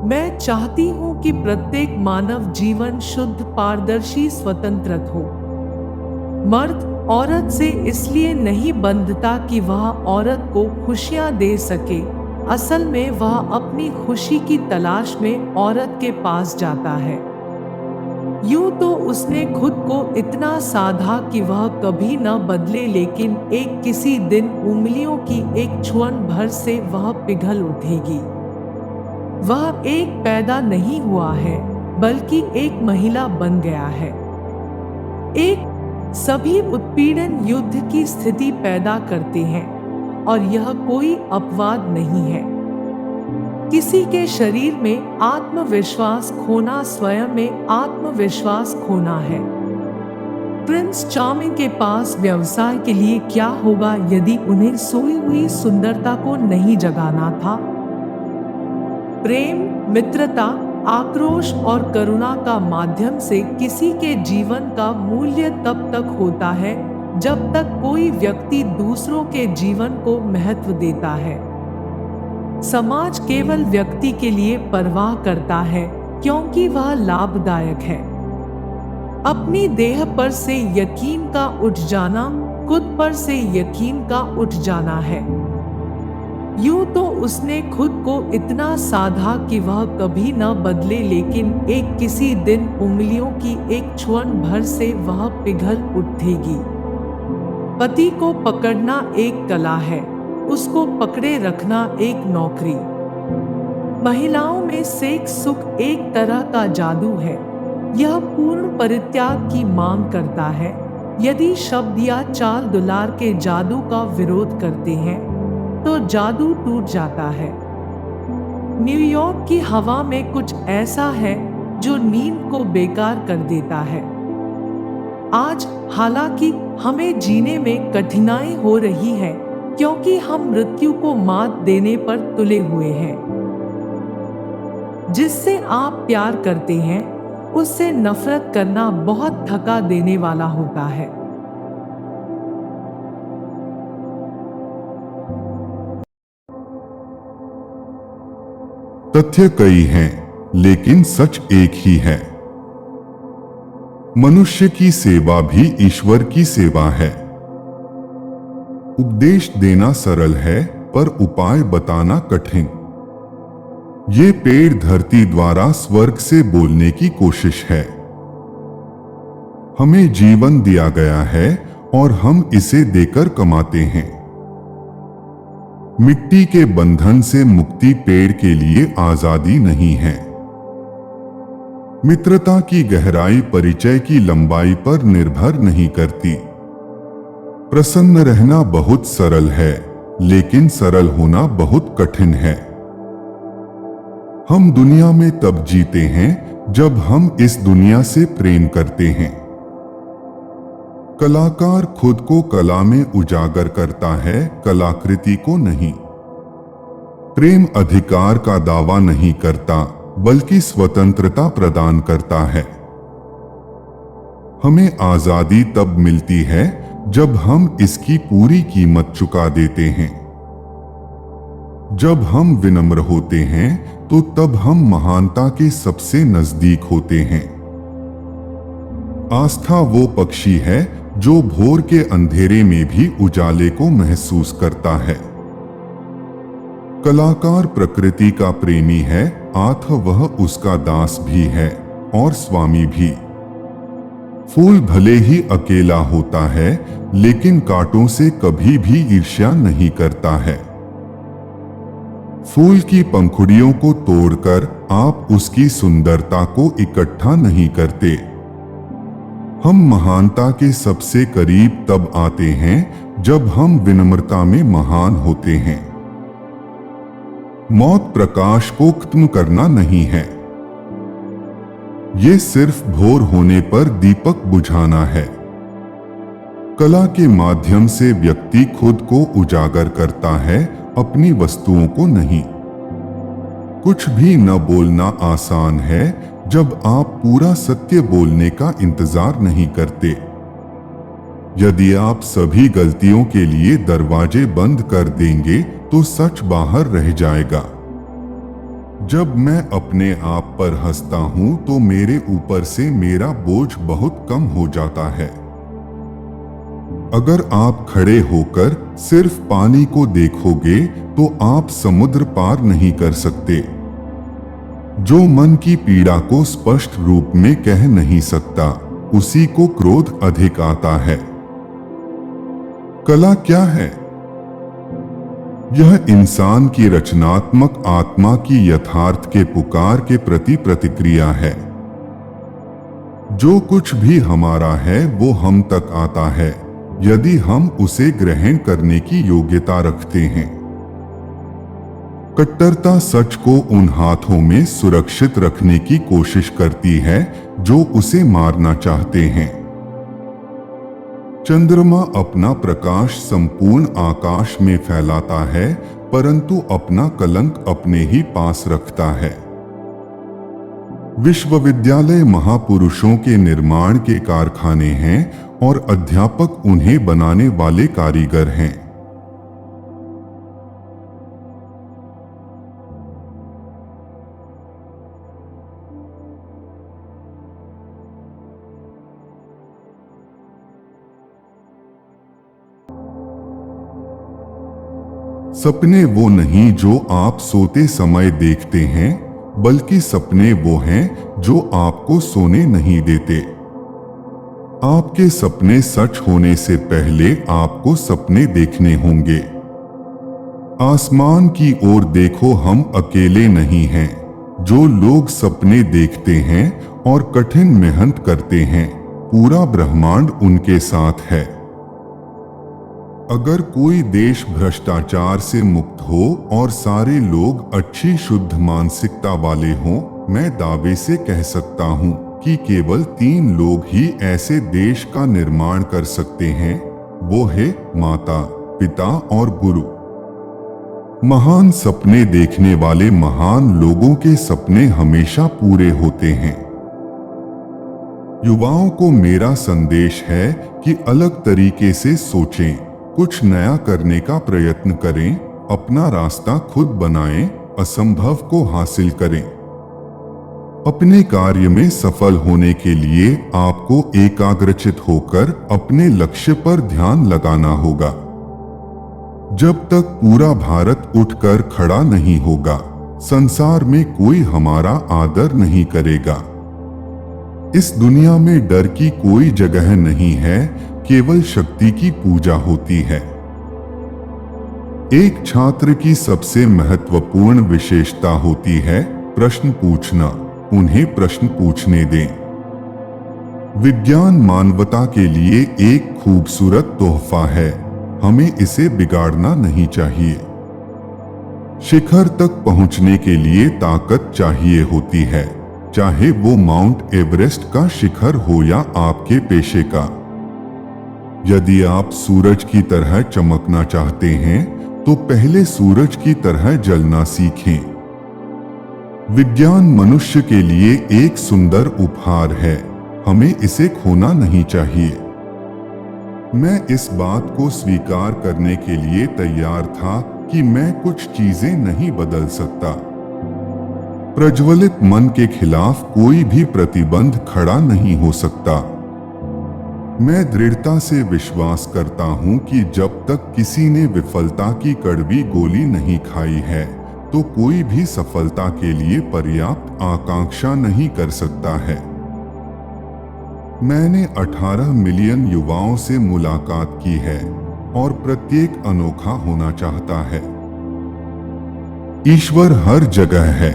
मैं चाहती हूं कि प्रत्येक मानव जीवन शुद्ध, पारदर्शी, स्वतंत्र हो। मर्द औरत से इसलिए नहीं बंधता कि वह औरत को खुशियां दे सके, असल में वह अपनी खुशी की तलाश में औरत के पास जाता है। यूं तो उसने खुद को इतना साधा कि वह कभी न बदले, लेकिन एक किसी दिन उंगलियों की एक छुअन भर से वह पिघल उठेगी। वह एक पैदा नहीं हुआ है, बल्कि एक महिला बन गया है। एक सभी उत्पीड़न युद्ध की स्थिति पैदा करते हैं, और यह कोई अपवाद नहीं है। किसी के शरीर में आत्मविश्वास खोना स्वयं में आत्मविश्वास खोना है। प्रिंस चार्मिंग के पास व्यवसाय के लिए क्या होगा यदि उन्हें सोई हुई सुंदरता को नहीं जगाना था? प्रेम, मित्रता, आक्रोश और करुणा का माध्यम से किसी के जीवन का मूल्य तब तक होता है जब तक कोई व्यक्ति दूसरों के जीवन को महत्व देता है। समाज केवल व्यक्ति के लिए परवाह करता है क्योंकि वह लाभदायक है। अपनी देह पर से यकीन का उठ जाना खुद पर से यकीन का उठ जाना है। यूं तो उसने खुद को इतना साधा कि वह कभी न बदले, लेकिन एक किसी दिन उंगलियों की एक छुअन भर से वह पिघल उठेगी। पति को पकड़ना एक कला है, उसको पकड़े रखना एक नौकरी। महिलाओं में सेक्स सुख एक तरह का जादू है, यह पूर्ण परित्याग की मांग करता है। यदि शब्द या चाल दुलार के जादू का विरोध करते हैं तो जादू टूट जाता है। न्यूयॉर्क की हवा में कुछ ऐसा है जो नींद को बेकार कर देता है। आज हालांकि हमें जीने में कठिनाई हो रही है क्योंकि हम मृत्यु को मात देने पर तुले हुए हैं। जिससे आप प्यार करते हैं उससे नफरत करना बहुत थका देने वाला होता है। तथ्य कई हैं, लेकिन सच एक ही है। मनुष्य की सेवा भी ईश्वर की सेवा है। उपदेश देना सरल है पर उपाय बताना कठिन। ये पेड़ धरती द्वारा स्वर्ग से बोलने की कोशिश है। हमें जीवन दिया गया है और हम इसे देकर कमाते हैं। मिट्टी के बंधन से मुक्ति पेड़ के लिए आजादी नहीं है। मित्रता की गहराई परिचय की लंबाई पर निर्भर नहीं करती। प्रसन्न रहना बहुत सरल है, लेकिन सरल होना बहुत कठिन है। हम दुनिया में तब जीते हैं जब हम इस दुनिया से प्रेम करते हैं। कलाकार खुद को कला में उजागर करता है, कलाकृति को नहीं। प्रेम अधिकार का दावा नहीं करता, बल्कि स्वतंत्रता प्रदान करता है। हमें आजादी तब मिलती है जब हम इसकी पूरी कीमत चुका देते हैं। जब हम विनम्र होते हैं तो तब हम महानता के सबसे नजदीक होते हैं। आस्था वो पक्षी है जो भोर के अंधेरे में भी उजाले को महसूस करता है। कलाकार प्रकृति का प्रेमी है, आत्म वह उसका दास भी है और स्वामी भी। फूल भले ही अकेला होता है, लेकिन कांटों से कभी भी ईर्ष्या नहीं करता है। फूल की पंखुड़ियों को तोड़कर आप उसकी सुंदरता को इकट्ठा नहीं करते। हम महानता के सबसे करीब तब आते हैं जब हम विनम्रता में महान होते हैं। मौत प्रकाश को खत्म करना नहीं है, ये सिर्फ भोर होने पर दीपक बुझाना है। कला के माध्यम से व्यक्ति खुद को उजागर करता है, अपनी वस्तुओं को नहीं। कुछ भी न बोलना आसान है जब आप पूरा सत्य बोलने का इंतजार नहीं करते। यदि आप सभी गलतियों के लिए दरवाजे बंद कर देंगे तो सच बाहर रह जाएगा। जब मैं अपने आप पर हंसता हूं तो मेरे ऊपर से मेरा बोझ बहुत कम हो जाता है। अगर आप खड़े होकर सिर्फ पानी को देखोगे तो आप समुद्र पार नहीं कर सकते। जो मन की पीड़ा को स्पष्ट रूप में कह नहीं सकता, उसी को क्रोध अधिक आता है। कला क्या है? यह इंसान की रचनात्मक आत्मा की यथार्थ के पुकार के प्रति प्रतिक्रिया है। जो कुछ भी हमारा है वो हम तक आता है यदि हम उसे ग्रहण करने की योग्यता रखते हैं। कट्टरता सच को उन हाथों में सुरक्षित रखने की कोशिश करती है जो उसे मारना चाहते हैं। चंद्रमा अपना प्रकाश संपूर्ण आकाश में फैलाता है, परंतु अपना कलंक अपने ही पास रखता है। विश्वविद्यालय महापुरुषों के निर्माण के कारखाने हैं और अध्यापक उन्हें बनाने वाले कारीगर हैं। सपने वो नहीं जो आप सोते समय देखते हैं, बल्कि सपने वो हैं जो आपको सोने नहीं देते। आपके सपने सच होने से पहले आपको सपने देखने होंगे। आसमान की ओर देखो, हम अकेले नहीं हैं। जो लोग सपने देखते हैं और कठिन मेहनत करते हैं, पूरा ब्रह्मांड उनके साथ है। अगर कोई देश भ्रष्टाचार से मुक्त हो और सारे लोग अच्छी शुद्ध मानसिकता वाले हों, मैं दावे से कह सकता हूं कि केवल 3 लोग ही ऐसे देश का निर्माण कर सकते हैं। वो है माता, पिता और गुरु। महान सपने देखने वाले महान लोगों के सपने हमेशा पूरे होते हैं। युवाओं को मेरा संदेश है कि अलग तरीके से सोचें, कुछ नया करने का प्रयत्न करें, अपना रास्ता खुद बनाएं, असंभव को हासिल करें। अपने कार्य में सफल होने के लिए आपको एकाग्रचित होकर अपने लक्ष्य पर ध्यान लगाना होगा। जब तक पूरा भारत उठकर खड़ा नहीं होगा, संसार में कोई हमारा आदर नहीं करेगा। इस दुनिया में डर की कोई जगह नहीं है, केवल शक्ति की पूजा होती है। एक छात्र की सबसे महत्वपूर्ण विशेषता होती है प्रश्न पूछना। उन्हें प्रश्न पूछने दें। विज्ञान मानवता के लिए एक खूबसूरत तोहफा है, हमें इसे बिगाड़ना नहीं चाहिए। शिखर तक पहुंचने के लिए ताकत चाहिए होती है, चाहे वो माउंट एवरेस्ट का शिखर हो या आपके पेशे का। यदि आप सूरज की तरह चमकना चाहते हैं, तो पहले सूरज की तरह जलना सीखें। विज्ञान मनुष्य के लिए एक सुंदर उपहार है, हमें इसे खोना नहीं चाहिए। मैं इस बात को स्वीकार करने के लिए तैयार था कि मैं कुछ चीजें नहीं बदल सकता। प्रज्वलित मन के खिलाफ कोई भी प्रतिबंध खड़ा नहीं हो सकता। मैं दृढ़ता से विश्वास करता हूं कि जब तक किसी ने विफलता की कड़वी गोली नहीं खाई है, तो कोई भी सफलता के लिए पर्याप्त आकांक्षा नहीं कर सकता है। मैंने 18 मिलियन युवाओं से मुलाकात की है और प्रत्येक अनोखा होना चाहता है। ईश्वर हर जगह है।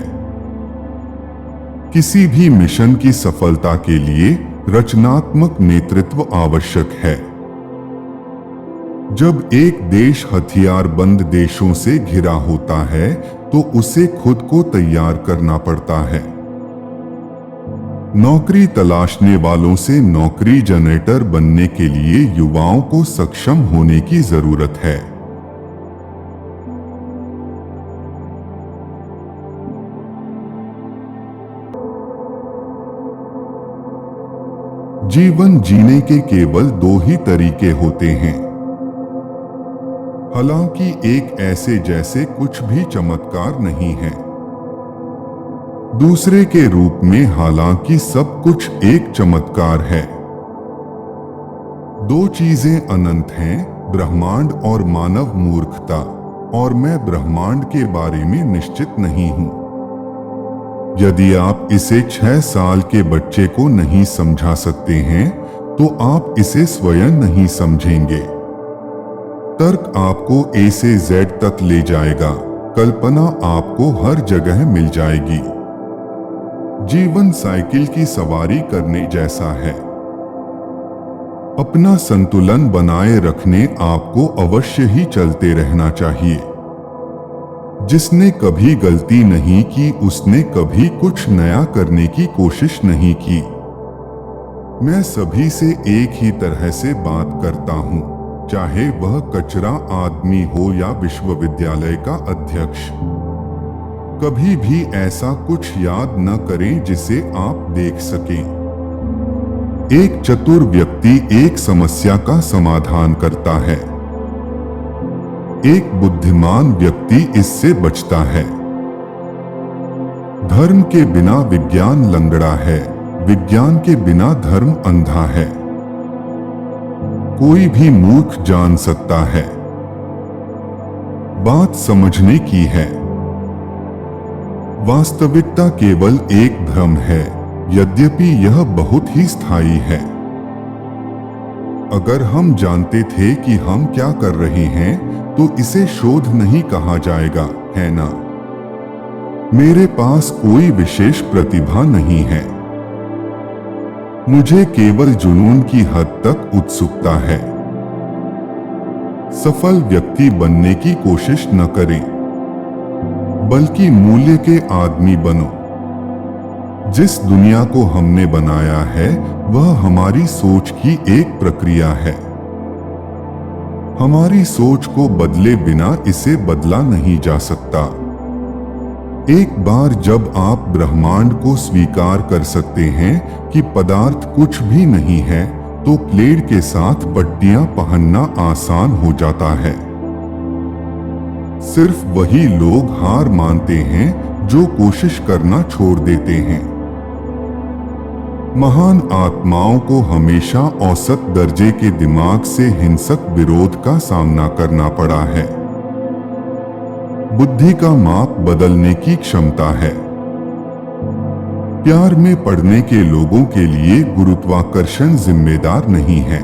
किसी भी मिशन की सफलता के लिए रचनात्मक नेतृत्व आवश्यक है। जब एक देश हथियारबंद देशों से घिरा होता है, तो उसे खुद को तैयार करना पड़ता है। नौकरी तलाशने वालों से नौकरी जनरेटर बनने के लिए युवाओं को सक्षम होने की जरूरत है। जीवन जीने के केवल 2 ही तरीके होते हैं। हालांकि एक ऐसे जैसे कुछ भी चमत्कार नहीं है। दूसरे के रूप में हालांकि सब कुछ एक चमत्कार है। 2 चीजें अनंत हैं, ब्रह्मांड और मानव मूर्खता, और मैं ब्रह्मांड के बारे में निश्चित नहीं हूं। यदि आप इसे 6 साल के बच्चे को नहीं समझा सकते हैं, तो आप इसे स्वयं नहीं समझेंगे। तर्क आपको A से Z तक ले जाएगा, कल्पना आपको हर जगह मिल जाएगी। जीवन साइकिल की सवारी करने जैसा है। अपना संतुलन बनाए रखने आपको अवश्य ही चलते रहना चाहिए। जिसने कभी गलती नहीं की, उसने कभी कुछ नया करने की कोशिश नहीं की। मैं सभी से एक ही तरह से बात करता हूँ, चाहे वह कचरा आदमी हो या विश्वविद्यालय का अध्यक्ष। कभी भी ऐसा कुछ याद न करें जिसे आप देख सकें। एक चतुर व्यक्ति एक समस्या का समाधान करता है, एक बुद्धिमान व्यक्ति इससे बचता है। धर्म के बिना विज्ञान लंगड़ा है, विज्ञान के बिना धर्म अंधा है। कोई भी मूर्ख जान सकता है, बात समझने की है। वास्तविकता केवल एक भ्रम है, यद्यपि यह बहुत ही स्थायी है। अगर हम जानते थे कि हम क्या कर रहे हैं, तो इसे शोध नहीं कहा जाएगा, है ना? मेरे पास कोई विशेष प्रतिभा नहीं है। मुझे केवल जुनून की हद तक उत्सुकता है। सफल व्यक्ति बनने की कोशिश न करें, बल्कि मूल्य के आदमी बनो। जिस दुनिया को हमने बनाया है, वह हमारी सोच की एक प्रक्रिया है। हमारी सोच को बदले बिना इसे बदला नहीं जा सकता। एक बार जब आप ब्रह्मांड को स्वीकार कर सकते हैं कि पदार्थ कुछ भी नहीं है, तो प्लेट के साथ पट्टियां पहनना आसान हो जाता है। सिर्फ वही लोग हार मानते हैं जो कोशिश करना छोड़ देते हैं। महान आत्माओं को हमेशा औसत दर्जे के दिमाग से हिंसक विरोध का सामना करना पड़ा है। बुद्धि का माप बदलने की क्षमता है। प्यार में पड़ने के लोगों के लिए गुरुत्वाकर्षण जिम्मेदार नहीं है।